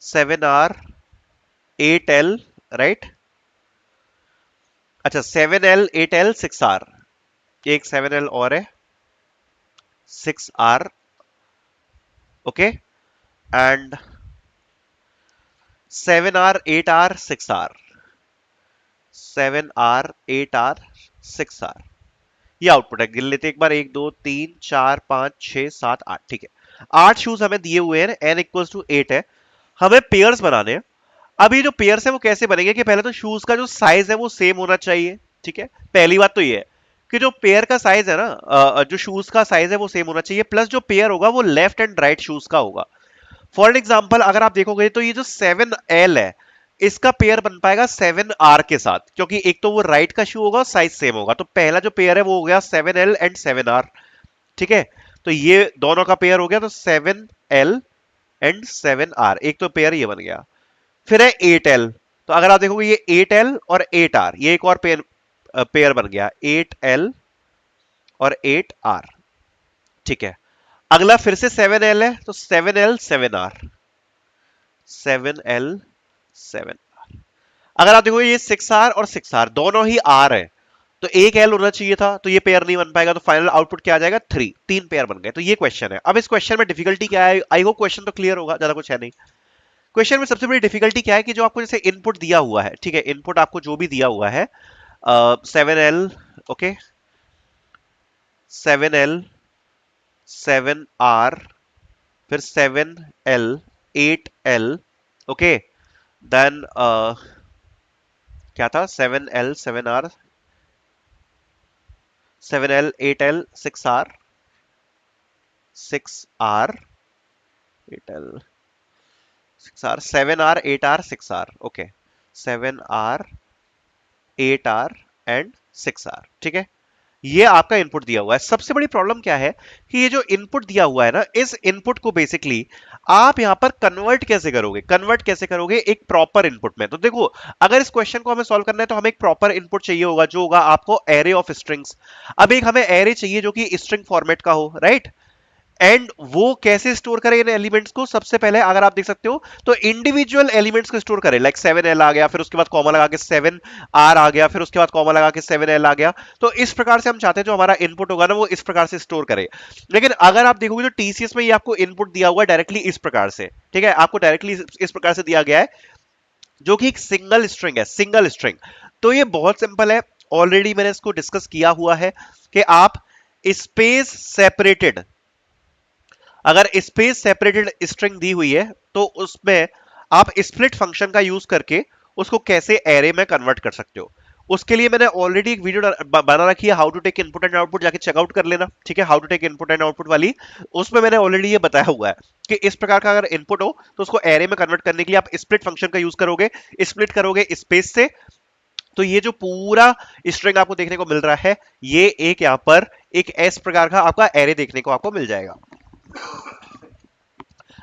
7R 8L, right? अच्छा, 7L 8L 6R, एक 7L और है 6R, okay, and 7R 8R 6R, 7R 8R 6R। ये आउटपुट है, गिन लेते एक बार, 1 2 3 4 5 6 7 8। ठीक है, 8 शूज हमें दिए हुए हैं, n इक्वल्स टू 8 है, हमें पेयर्स बनाने हैं। अब ये जो पेयर्स है वो कैसे बनेंगे कि पहले तो शूज का जो साइज है वो सेम होना चाहिए। ठीक है, पहली बात तो ये है कि जो पेयर का साइज है ना, जो शूज का साइज है वो सेम होना चाहिए, प्लस जो पेयर होगा वो लेफ्ट एंड राइट शूज का होगा। फॉर एग्जाम्पल अगर आप देखोगे तो ये जो 7L है इसका पेयर बन पाएगा 7R के साथ, क्योंकि एक तो वो राइट का शू होगा, साइज सेम होगा, तो पहला जो पेयर है वो हो गया 7L एंड 7R। ठीक है, तो ये दोनों का पेयर हो गया, तो 7L एंड 7R, एक तो पेयर ये बन गया। फिर है 8L, तो अगर आप देखोगे ये 8L और 8R, ये एक और पेयर पेयर बन गया, 8L और 8R। ठीक है, अगला फिर से 7L है, तो 7L 7R, 7L 7। अगर आप देखोगे ये 6R और 6R दोनों ही R है, तो एक L होना चाहिए था, तो ये पेयर नहीं बन पाएगा, तो फाइनल आउटपुट क्या आ जाएगा? 3, 3 पेयर बन गए। तो ये क्वेश्चन है। अब इस क्वेश्चन में डिफिकल्टी क्या है? आई होप क्वेश्चन तो क्लियर होगा, ज्यादा कुछ है नहीं। क्वेश्चन में सबसे बड़ी डिफिकल्टी क्या है कि जो आपको जैसे इनपुट दिया हुआ है, ठीक है, इनपुट आपको जो भी दिया हुआ है 7L, ओके, 7L 7R, फिर 7L 8L, ओके, देन क्या था? 7L 7R 7L 8L 6R 6R 8L 6R 7R 8R 6R, okay, 7R 8R and 6R। ठीक है, ये आपका इनपुट दिया हुआ है। सबसे बड़ी प्रॉब्लम क्या है कि ये जो इनपुट दिया हुआ है ना, इस इनपुट को बेसिकली आप यहां पर कन्वर्ट कैसे करोगे? कन्वर्ट कैसे करोगे एक प्रॉपर इनपुट में? तो देखो, अगर इस क्वेश्चन को हमें सॉल्व करना है तो हमें एक प्रॉपर इनपुट चाहिए होगा, जो होगा आपको एरे ऑफ स्ट्रिंग्स। अब एक हमें एरे चाहिए जो कि स्ट्रिंग फॉर्मेट का हो, राइट? एंड वो कैसे स्टोर करे इन एलिमेंट्स को, सबसे पहले अगर आप देख सकते हो तो इंडिविजुअल एलिमेंट्स को स्टोर करे, लाइक 7l आ गया, फिर उसके बाद कॉमा लगा के 7r आ गया, फिर उसके बाद कॉमा लगा के 7l आ गया। तो इस प्रकार से हम चाहते हैं जो हमारा इनपुट होगा ना वो इस प्रकार से स्टोर करे। लेकिन अगर आप देखोगे तो टीसीएस में ये आपको इनपुट दिया हुआ है डायरेक्टली इस प्रकार से, ठीक है, आपको डायरेक्टली इस प्रकार से दिया गया है, जो कि एक सिंगल स्ट्रिंग है, सिंगल स्ट्रिंग। तो ये बहुत सिंपल है, ऑलरेडी मैंने इसको डिस्कस किया हुआ है कि आप स्पेस सेपरेटेड, अगर स्पेस सेपरेटेड स्ट्रिंग दी हुई है तो उसमें आप स्प्लिट फंक्शन का यूज करके उसको कैसे एरे में कन्वर्ट कर सकते हो। उसके लिए मैंने ऑलरेडी एक वीडियो बना रखी है, how to take input and output, जाके चेकआउट कर लेना, ठीक है, how to take input and output वाली। उसमें मैंने ऑलरेडी ये बताया हुआ है कि इस प्रकार का अगर इनपुट हो तो उसको एरे में कन्वर्ट करने के लिए आप स्प्लिट फंक्शन का यूज करोगे, स्प्लिट करोगे स्पेस से, तो ये जो पूरा स्ट्रिंग आपको देखने को मिल रहा है ये एक यहां पर एक एस प्रकार का आपका एरे देखने को आपको मिल जाएगा।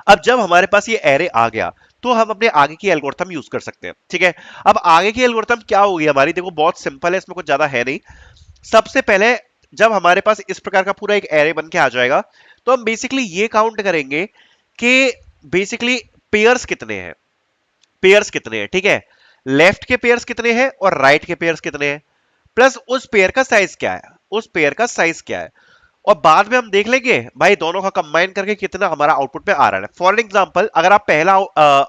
अब जब हमारे पास ये एरे आ गया तो हम अपने आगे की एल्गोरिथम यूज कर सकते हैं, ठीक है। अब आगे की एल्गोरिथम क्या होगी हमारी, देखो बहुत सिंपल है, इसमें कुछ ज्यादा है नहीं। सबसे पहले जब हमारे पास इस प्रकार का पूरा एक एरे बन के आ जाएगा तो हम बेसिकली ये काउंट करेंगे कि बेसिकली पेयर्स कितने हैं, पेयर्स कितने हैं, ठीक है, लेफ्ट के पेयर्स कितने हैं और राइट के पेयर्स कितने हैं, प्लस उस पेयर का साइज क्या है, उस पेयर का साइज क्या है। और बाद में हम देख लेंगे भाई दोनों का कंबाइन करके कितना हमारा आउटपुट पे आ रहा है। फॉर एग्जांपल अगर आप पहला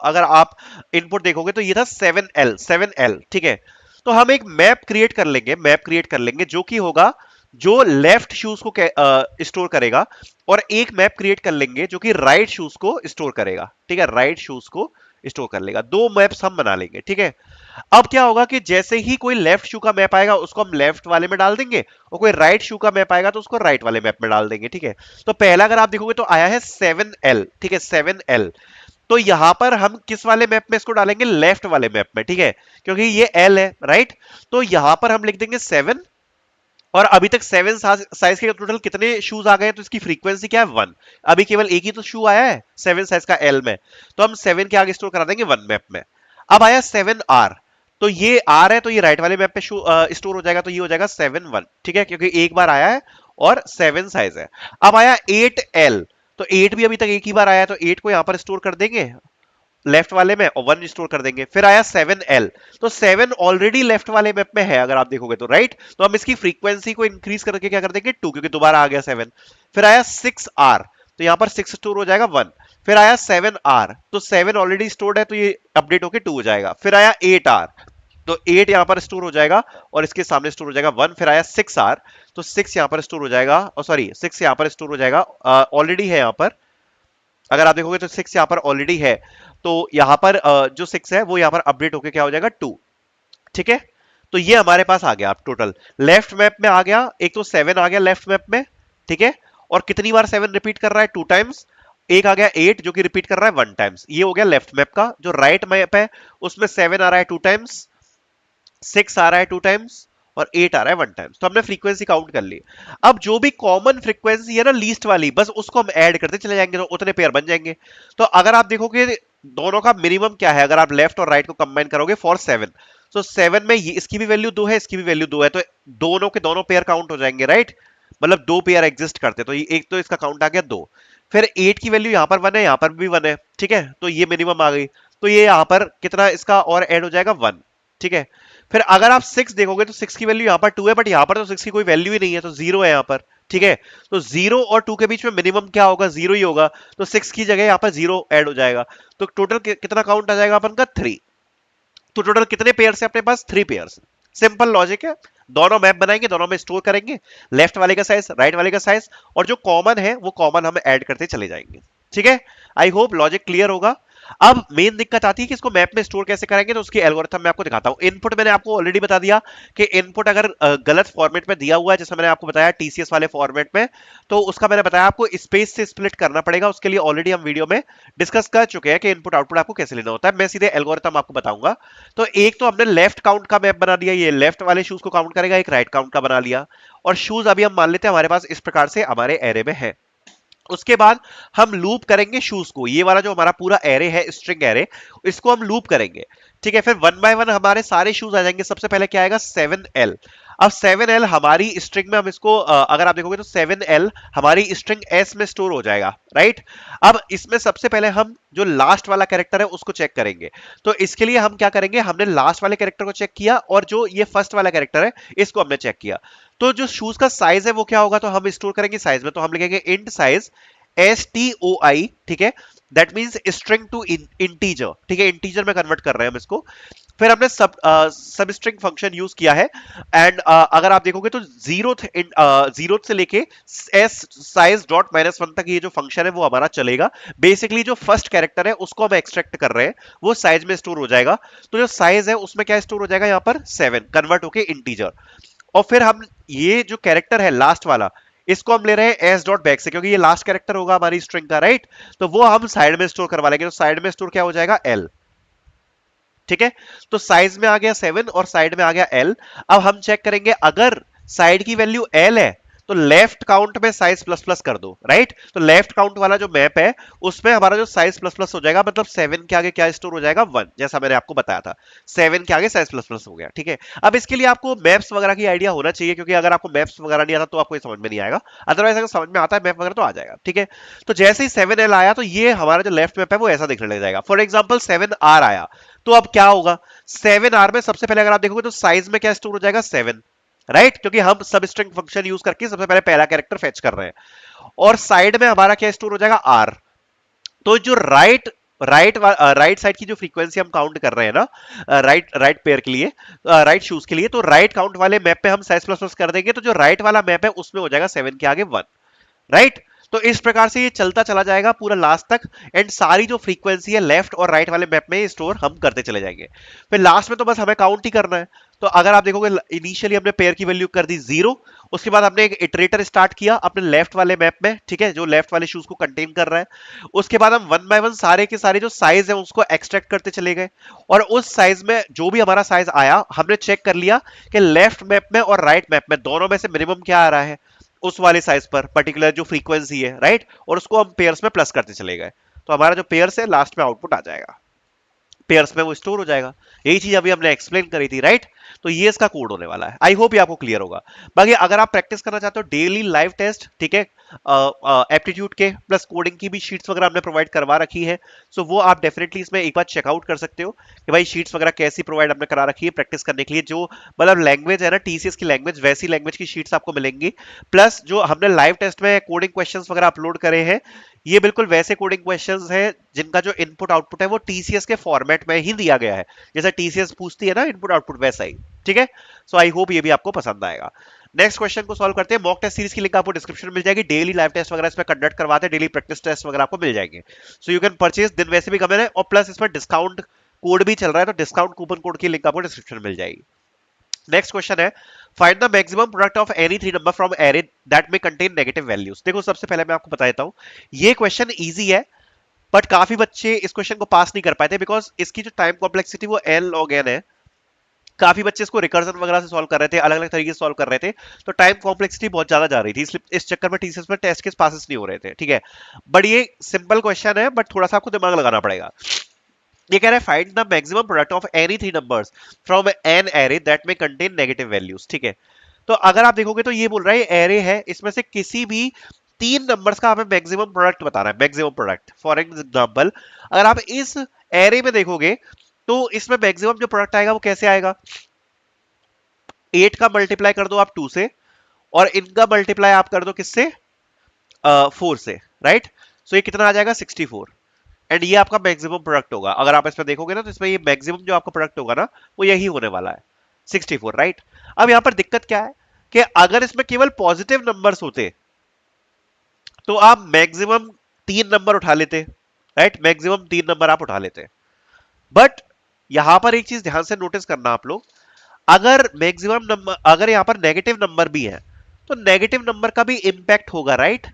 अगर आप इनपुट देखोगे तो ये था 7l, ठीक है। तो हम एक मैप क्रिएट कर लेंगे, मैप क्रिएट कर लेंगे जो कि होगा जो लेफ्ट शूज को स्टोर करेगा, और एक मैप क्रिएट कर लेंगे जो कि राइट शूज को स्टोर करेगा, ठीक है, राइट शूज को स्टोर कर लेगा। दो मैप्स हम बना लेंगे, ठीक है। अब क्या होगा कि जैसे ही कोई लेफ्ट शू का मैप आएगा उसको हम लेफ्ट वाले में डाल देंगे, और कोई राइट शू का मैप आएगा तो उसको राइट वाले मैप में डाल देंगे, ठीक है। तो पहला अगर आप देखोगे तो आया है 7l, ठीक है, 7l। तो यहां पर हम किस वाले मैप में इसको डालेंगे, लेफ्ट वाले मैप में, ठीक है, क्योंकि ये l है, राइट। तो यहां पर हम लिख देंगे 7, और अभी तक 7 साइज के टोटल कितने शूज आ गए, तो इसकी फ्रीक्वेंसी क्या है 1। अभी केवल एक ही तो शू आया है 7 साइज का एल में, तो हम 7 के आगे स्टोर करा देंगे 1 मैप में। अब आया 7r, तो ये आर है तो ये राइट वाले मैप पे स्टोर हो जाएगा, तो ये हो जाएगा 7 1, ठीक है, क्योंकि एक बार आया है और 7 साइज है। अब आया 8l, तो 8 भी अभी तक एक ही बार आया है तो 8 को यहां पर स्टोर कर देंगे लेफ्ट वाले में और 1 स्टोर कर देंगे। फिर आया 7l, तो 7 ऑलरेडी लेफ्ट वाले मैप में है अगर आप देखोगे तो, राइट। तो हम इसकी फ्रीक्वेंसी को इंक्रीज करके क्या कर देंगे 2, क्योंकि दोबारा आ गया 7। फिर आया 6r, तो यहां पर 6 स्टोर हो जाएगा 1। फिर आया 7r, तो 7 ऑलरेडी स्टोर्ड है तो ये अपडेट होके 2 हो जाएगा। फिर आया 8r, तो 8 यहां पर स्टोर हो जाएगा और इसके सामने स्टोर हो जाएगा 1। फिर आया 6r, तो 6 यहां पर स्टोर हो जाएगा, और सॉरी 6 यहां पर स्टोर हो जाएगा, ऑलरेडी है यहां पर, अगर आप देखोगे तो 6 यहां पर ऑलरेडी है, तो यहां पर जो 6 है वो यहां पर अपडेट होके क्या हो जाएगा 2, ठीक है। तो ये हमारे पास आ गया आप टोटल लेफ्ट मैप में आ गया, एक तो 7 आ गया लेफ्ट मैप में, ठीक है, और कितनी बार 7 रिपीट कर रहा है 2 टाइम्स। एक आ गया 8 जो कि रिपीट कर रहा है 1 टाइम्स, ये हो गया लेफ्ट मैप का। जो राइट मैप है उसमें 7 आ रहा है 2 टाइम्स, 6 आ रहा है 2 टाइम्स, और 8 आ रहा है 1 टाइम्स। तो हमने फ्रीक्वेंसी काउंट कर ली। अब जो भी कॉमन फ्रीक्वेंसी है ना लीस्ट वाली, बस उसको हम ऐड करते चले जाएंगे तो उतने पेयर बन जाएंगे। तो अगर आप देखोगे दोनों का मिनिमम क्या है, अगर आप लेफ्ट और राइट को कंबाइन करोगे फॉर 7, तो 7 में ये इसकी भी वैल्यू 2 है, इसकी भी वैल्यू 2 है, तो दोनों के दोनों पेयर काउंट हो जाएंगे, राइट। मतलब 2 पेयर एग्जिस्ट करते, तो ये एक तो इसका काउंट आ गया 2। फिर 8 की वैल्यू यहां पर 1 है, यहां पर भी 1 है, ठीक है, तो ये मिनिमम आ गई। तो ये यहां पर कितना इसका और ऐड हो जाएगा 1, ठीक है। फिर अगर आप 6 देखोगे तो 6 की वैल्यू यहां पर 2 है, बट यहां पर तो 6 की कोई वैल्यू ही नहीं है, तो 0 है यहां पर, ठीक है। तो 0 और 2 के बीच में मिनिमम क्या होगा, 0 ही होगा, तो 6 की जगह यहां पर 0 ऐड हो जाएगा। तो टोटल कितना काउंट आ जाएगा अपन का 3। तो टोटल कितने पेयर्स है अपने पास, 3 पेयर्स। सिंपल लॉजिक है, दोनों मैप बनाएंगे, दोनों में स्टोर करेंगे लेफ्ट वाले का साइज, राइट वाले का साइज, और जो कॉमन है वो कॉमन हम ऐड करते चले जाएंगे, ठीक है। आई होप लॉजिक क्लियर होगा। अब मेन दिक्कत आती है कि इसको मैप में स्टोर कैसे करेंगे, तो उसकी एल्गोरिथम मैं आपको दिखाता हूं। इनपुट मैंने आपको ऑलरेडी बता दिया कि इनपुट अगर गलत फॉर्मेट में दिया हुआ है, जैसे मैंने आपको बताया टीसीएस वाले फॉर्मेट में, तो उसका मैंने बताया आपको स्पेस से स्प्लिट करना पड़ेगा। उसके लिए ऑलरेडी हम वीडियो में डिस्कस कर चुके हैं कि इनपुट आउटपुट आपको कैसे लेना होता है। मैं सीधे एल्गोरिथम आपको बताऊंगा। तो एक तो हमने लेफ्ट काउंट का मैप बना दिया, ये लेफ्ट वाले शूज को काउंट करेगा, एक राइट काउंट का बना लिया, और शूज अभी हम मान लेते हैं हमारे पास इस प्रकार से हमारे एरे में है। उसके बाद हम लूप करेंगे शूज को, ये वाला जो हमारा पूरा एरे है स्ट्रिंग एरे, इसको हम लूप करेंगे, ठीक है। फिर 1 बाय 1 हमारे सारे शूज आ जाएंगे। सबसे पहले क्या आएगा 7l। अब 7L हमारी स्ट्रिंग में हम इसको अगर आप देखोगे तो 7L हमारी स्ट्रिंग S में स्टोर हो जाएगा, राइट। अब इसमें सबसे पहले हम जो लास्ट वाला कैरेक्टर है उसको चेक करेंगे। तो इसके लिए हम क्या करेंगे, हमने लास्ट वाले कैरेक्टर को चेक किया और जो ये फर्स्ट वाला कैरेक्टर है इसको हमने चेक किया। तो जो शूज का साइज है वो क्या होगा, तो हम स्टोर करेंगे साइज में, तो हम लिखेंगे इंट साइज STOI, ठीक है। That means string to integer, ठीक है, इंटीजर में कन्वर्ट कर रहे हैं हम इसको। फिर हमने सब स्ट्रिंग फंक्शन यूज किया है एंड अगर आप देखोगे तो जीरो से लेके एस साइज डॉट -1 तक ये जो फंक्शन है वो हमारा चलेगा। बेसिकली जो फर्स्ट कैरेक्टर है उसको हम एक्सट्रैक्ट कर रहे हैं, वो साइज में स्टोर हो जाएगा। तो जो साइज है उसमें क्या स्टोर हो जाएगा, यहाँ पर 7 कन्वर्ट होके इंटीजर। और फिर हम ये जो कैरेक्टर है लास्ट वाला, इसको हम ले रहे हैं एस डॉट बैक से, क्योंकि ये लास्ट कैरेक्टर होगा हमारी स्ट्रिंग का, राइट। तो वो हम साइड में स्टोर करवा लेंगे, तो साइड में स्टोर क्या हो जाएगा, एल, ठीक है। तो साइज में आ गया 7 और साइड में आ गया एल। अब हम चेक करेंगे अगर साइड की वैल्यू एल है तो लेफ्ट काउंट में साइज प्लस प्लस कर दो, राइट। तो लेफ्ट काउंट वाला जो मैप है उसमें हमारा जो साइज प्लस प्लस हो जाएगा, मतलब 7 के आगे क्या स्टोर हो जाएगा, 1, जैसा मैंने आपको बताया था। 7 के आगे साइज प्लस प्लस हो गया, ठीक है। अब इसके लिए आपको मैप्स वगैरह की आइडिया होना चाहिए, क्योंकि अगर आपको मैप्स वगैरह नहीं आता तो आपको ये समझ में नहीं आएगा। अदरवाइज अगर समझ में आता है मैप वगैरह तो आ जाएगा, ठीक है। तो जैसे ही 7L आया तो ये हमारा जो लेफ्ट मैप है वो ऐसा दिखने लग जाएगा। फॉर एग्जाम्पल 7R आया तो अब क्या होगा, 7R में सबसे पहले अगर आप देखोगे तो साइज में क्या स्टोर हो जाएगा, 7, राइट, क्योंकि हम सब स्ट्रिंग फंक्शन यूज करके सबसे पहले पहला कैरेक्टर फेच कर रहे हैं। और साइड में हमारा क्या स्टोर हो जाएगा, आर। तो जो राइट साइड की जो फ्रीक्वेंसी हम काउंट कर रहे हैं ना, राइट राइट पेयर के लिए, राइट शूज के लिए, तो राइट काउंट वाले मैप पे हम साइज प्लस प्लस कर देंगे, तो जो राइट वाला मैप है उसमें हो जाएगा 7 के आगे 1, राइट। तो इस प्रकार से ये चलता चला जाएगा पूरा लास्ट तक, एंड सारी जो फ्रीक्वेंसी है लेफ्ट और राइट वाले मैप में स्टोर हम करते चले जाएंगे। फिर लास्ट में तो बस हमें काउंट ही करना है। तो अगर आप देखोगे इनिशियली हमने पेयर की वैल्यू कर दी 0, उसके बाद हमने एक इटरेटर स्टार्ट किया अपने लेफ्ट वाले मैप में, ठीक है, जो लेफ्ट वाले शूज को कंटेन कर रहा है। उसके बाद हम 1 बाय 1 सारे के सारे जो साइज है उसको एक्सट्रैक्ट करते चले गए, और उस साइज में जो भी हमारा साइज आया हमने चेक कर लिया कि लेफ्ट मैप में और राइट मैप में दोनों में से मिनिमम क्या आ रहा है उस वाले साइज पर पर्टिकुलर जो फ्रीक्वेंसी है, राइट। और उसको हम पेयर्स में प्लस करते चले गए, तो हमारा जो पेयर्स है लास्ट में आउटपुट आ जाएगा, पेयर्स में वो स्टोर हो जाएगा। यही चीज अभी हमने एक्सप्लेन करी थी, राइट। तो ये इसका कोड होने वाला है। आई होप ये आपको क्लियर होगा। बाकी अगर आप प्रैक्टिस करना चाहते हो डेली लाइव टेस्ट, ठीक है, एप्टीट्यूड के प्लस कोडिंग की भी शीट्स वगैरह हमने प्रोवाइड करवा रखी है, सो वो आप डेफिनेटली इसमें एक बार चेकआउट कर सकते हो कि भाई शीट्स वगैरह कैसी प्रोवाइड हमने करा रखी है प्रैक्टिस करने के लिए। जो मतलब लैंग्वेज है ना टीसीएस की लैंग्वेज, वैसी लैंग्वेज की शीट्स आपको मिलेंगी, प्लस जो हमने लाइव टेस्ट में कोडिंग क्वेश्चंस वगैरह अपलोड करे हैं, ये बिल्कुल वैसे कोडिंग क्वेश्चंस हैं जिनका जो इनपुट आउटपुट है वो टीसीएस के फॉर्मेट में ही दिया गया है, जैसे टीसीएस पूछती है ना इनपुट आउटपुट वैसा ही, ठीक है। सो आई होप ये भी आपको पसंद आएगा। नेक्स्ट क्वेश्चन को सॉल्व करते हैं। मॉक टेस्ट सीरीज की लिंक आपको डिस्क्रिप्शन में मिल जाएगी। डेली लाइव टेस्ट वगैरह इसमें कंडक्ट करवाते हैं, डेली प्रैक्टिस टेस्ट वगैरह आपको मिल जाएंगे। सो यू कैन परचेज, दिन वैसे भी कम है, और प्लस इसमें डिस्काउंट कोड भी चल रहा है, तो डिस्काउंट कूपन कोड की लिंक आपको डिस्क्रिप्शन में मिल जाएगी। नेक्स्ट क्वेश्चन है, find the maximum product of any three number from array that में कंटेन नेगेटिव वैल्यूज। देखो सबसे पहले मैं आपको बता देता हूं, ये क्वेश्चन इजी है, बट काफी बच्चे इस क्वेश्चन को पास नहीं कर पाए थे बिकॉज इसकी जो टाइम कॉम्प्लेक्सिटी वो एन लॉग एन है। काफी बच्चे इसको रिकर्जन वगैरह से सॉल्व कर रहे थे, अलग अलग तरीके से सॉल्व कर रहे थे, तो टाइम कॉम्प्लेक्सिटी बहुत ज्यादा जा रही थी, इसलिए इस चक्कर में टीसीएस में टेस्ट के पासेस नहीं हो रहे थे, ठीक है। बट ये सिंपल क्वेश्चन है, बट थोड़ा सा आपको दिमाग लगाना पड़ेगा। ये कह रहा है find the maximum product of any three numbers from an array that में कंटेन नेगेटिव वैल्यूज, ठीक है। तो अगर आप देखोगे तो ये बोल रहा है एरे है, इसमें से किसी भी 3 नंबर्स का हमें मैक्सिमम प्रोडक्ट बताना है, मैक्सिमम प्रोडक्ट। फॉर एग्जांपल अगर आप इस एरे में देखोगे तो इसमें मैक्सिमम जो प्रोडक्ट आएगा वो कैसे आएगा, 8 का मल्टीप्लाई कर दो आप 2 से, और इनका मल्टीप्लाई आप कर दो किससे, 4 से, राइट। सो ये कितना आ जाएगा, 64, एंड ये आपका मैक्सिमम प्रोडक्ट होगा। अगर आप इसमें देखोगे ना तो इसमें ये मैक्सिमम जो आपका प्रोडक्ट होगा ना वो यही होने वाला है, 64, राइट। अब यहां पर दिक्कत क्या है कि अगर इसमें केवल पॉजिटिव नंबर्स होते तो आप मैक्सिमम 3 नंबर उठा लेते, राइट, मैक्सिमम 3 नंबर आप उठा लेते। बट यहां पर एक चीज ध्यान से नोटिस करना आप लोग, अगर मैक्सिमम नंबर, अगर यहां पर नेगेटिव नंबर भी है तो नेगेटिव नंबर का भी इंपैक्ट होगा, राइट।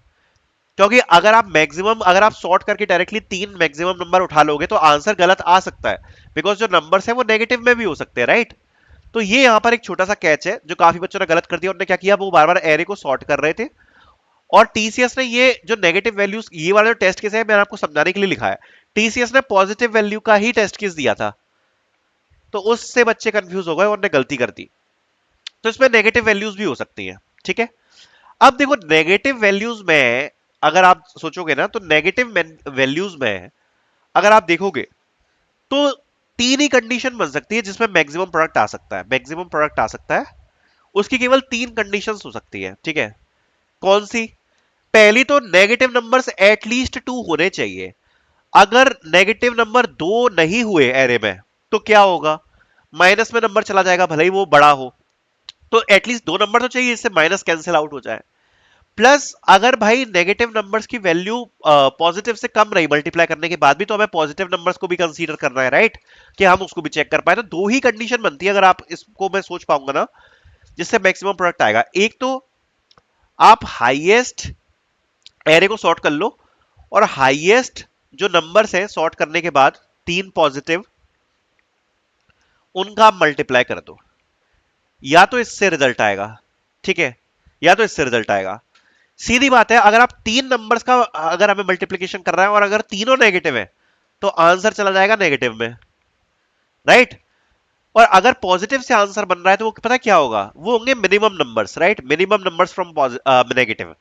क्योंकि अगर आप मैक्सिमम, अगर आप सॉर्ट करके डायरेक्टली 3 मैक्सिमम नंबर उठा लोगे तो आंसर गलत आ सकता है, बिकॉज जो नंबर्स है वो नेगेटिव में भी हो सकते हैं, राइट। तो ये यहां पर एक छोटा सा कैच है जो काफी बच्चों ने गलत कर दिया। उन्होंने क्या किया, वो बार बार एरे को सॉर्ट कर रहे थे, और टीसीएस ने ये जो नेगेटिव वैल्यूज, ये वाला जो टेस्ट केस है मैंने आपको समझाने के लिए लिखा है, टीसीएस ने पॉजिटिव वैल्यू का ही टेस्ट केस दिया था, तो उससे बच्चे कंफ्यूज हो गए और उन्होंने गलती कर दी। तो इसमें नेगेटिव वैल्यूज भी हो सकती हैं, ठीक है। अब देखो नेगेटिव वैल्यूज में अगर आप सोचोगे ना, तो नेगेटिव वैल्यूज में अगर आप देखोगे तो तीन ही कंडीशन बन सकती है जिसमें मैक्सिमम प्रोडक्ट आ सकता है, मैक्सिमम प्रोडक्ट आ सकता है, उसकी केवल तीन कंडीशंस हो सकती है, ठीक है। कौन सी? पहली तो नेगेटिव नंबर्स एटलीस्ट टू होने चाहिए। अगर नेगेटिव नंबर दो नहीं हुए एरे में तो क्या होगा? माइनस में नंबर चला जाएगा, भले ही वो बड़ा हो। तो एटलीस्ट दो नंबर तो चाहिए, इससे माइनस कैंसिल आउट हो जाए। प्लस अगर भाई नेगेटिव नंबर्स की वैल्यू पॉजिटिव से कम रही मल्टीप्लाई करने के बाद भी, तो हमें पॉजिटिव नंबर्स को भी कंसीडर करना है, राइट, कि हम उसको भी चेक कर पाए। तो दो ही कंडीशन बनती है, अगर आप इसको मैं सोच पाऊंगा ना, जिससे मैक्सिमम प्रोडक्ट आएगा। एक तो आप हाईएस्ट एरे को सॉर्ट कर लो, और हाईएस्ट जो नंबर्स हैं सॉर्ट करने के बाद तीन पॉजिटिव, उनका आप मल्टीप्लाई कर दो, या तो इससे रिजल्ट आएगा, ठीक है, या तो इससे रिजल्ट आएगा। सीधी बात है, अगर आप तीन नंबर्स का अगर हमें मल्टीप्लीकेशन कर रहा है और अगर तीनों नेगेटिव है तो आंसर चला जाएगा नेगेटिव में, राइट। और अगर पॉजिटिव से आंसर बन रहा है तो वो पता क्या होगा? वो होंगे minimum numbers, right, minimum numbers from negative.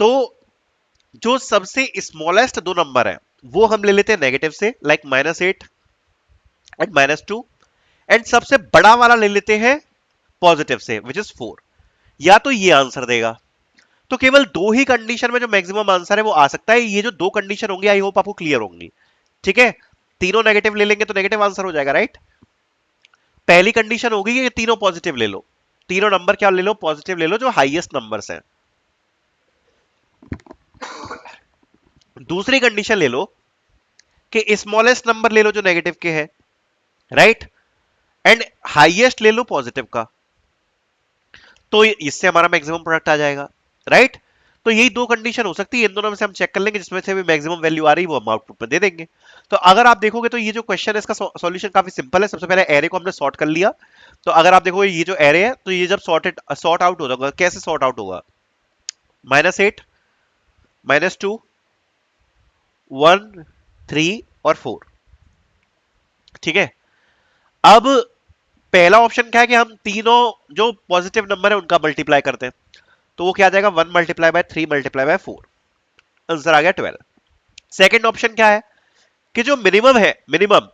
तो जो सबसे स्मॉलेस्ट दो नंबर है वो हम ले लेते हैं नेगेटिव से, लाइक -8 एंड -2, एंड सबसे बड़ा वाला ले लेते हैं पॉजिटिव से, विच इज 4। या तो ये आंसर देगा। तो केवल दो ही कंडीशन में जो मैक्सिमम आंसर है वो आ सकता है। ये जो दो कंडीशन होंगी, आई होप आपको क्लियर होंगी, ठीक है। तीनों नेगेटिव ले लेंगे तो नेगेटिव आंसर हो जाएगा, राइट। पहली कंडीशन होगी कि तीनों पॉजिटिव ले लो, तीनों नंबर क्या ले लो? पॉजिटिव ले लो, जो हाईएस्ट नंबर्स हैं। दूसरी कंडीशन ले लो कि स्मॉलेस्ट नंबर ले लो जो नेगेटिव के है, राइट, एंड हाईएस्ट ले लो पॉजिटिव का, तो इससे हमारा मैक्सिमम प्रोडक्ट आ जाएगा, राइट। तो यही दो कंडीशन हो सकती है, इन दोनों में से हम चेक कर लेंगे, जिसमें से भी मैक्सिमम वैल्यू आ रही है वो हम आउटपुट में दे देंगे। तो अगर आप देखोगे तो ये जो क्वेश्चन है इसका सॉल्यूशन काफी सिंपल है। सबसे पहले एरे को हमने सॉर्ट कर लिया। तो अगर आप देखोगे ये जो एरे है, तो ये जब सॉर्ट आउट हो जाएगा, कैसे सॉर्ट आउट होगा? -8, -2, 1, 3 और 4, ठीक है। अब पहला ऑप्शन क्या है कि हम तीनों जो पॉजिटिव नंबर है उनका मल्टीप्लाई करते हैं, तो वो क्या आ जाएगा? 1 multiply by 3 multiply by 4, answer आ गया 12। सेकंड ऑप्शन क्या है कि जो मिनिमम है, मिनिमम,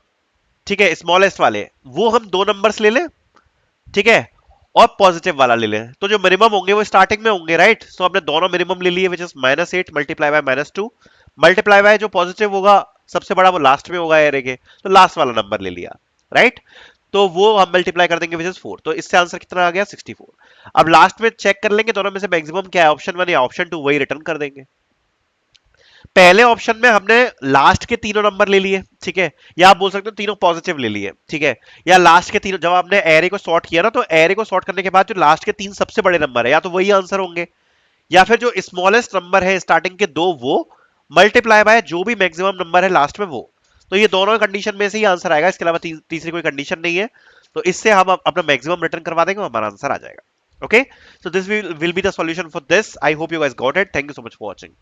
ठीक है, स्मॉलेस्ट वाले, वो हम दो नंबर्स ले लें, ठीक है, और पॉजिटिव वाला ले लें। तो जो मिनिमम होंगे वो स्टार्टिंग में होंगे, राइट। तो हमने दोनों मिनिमम ले लिए, which is -8 multiply by -2 multiply by जो पॉजिटिव होगा सबसे बड़ा वो लास्ट में होगा एरे के, तो लास्ट वाला नंबर ले लिया, राइट। तो वो हम मल्टीप्लाई कर देंगे, विच इज 4। तो इससे आंसर कितना आ गया? 64। अब लास्ट में चेक कर लेंगे दोनों में से मैक्सिमम क्या है, ऑप्शन 1 या ऑप्शन 2, वही रिटर्न कर देंगे। पहले ऑप्शन में हमने लास्ट के तीनों नंबर ले लिए, ठीक है, या आप बोल सकते हो तीनों पॉजिटिव ले लिए, ठीक है, या लास्ट के तीनों, जब आपने एरे को सॉर्ट किया ना, तो एरे को सॉर्ट करने के बाद जो लास्ट के तीन सबसे बड़े नंबर है, या तो वही आंसर होंगे, या फिर जो स्मॉलेस्ट नंबर है स्टार्टिंग के दो, वो मल्टीप्लाई बाय जो भी मैक्सिमम नंबर है लास्ट में, वो। तो ये दोनों कंडीशन में से ही आंसर आएगा, इसके अलावा तीसरी कोई कंडीशन नहीं है। तो इससे हम अपना मैक्सिमम रिटर्न करवा देंगे, हमारा आंसर आ जाएगा। Okay, so this will be the solution for this. I hope you guys got it. Thank you so much for watching.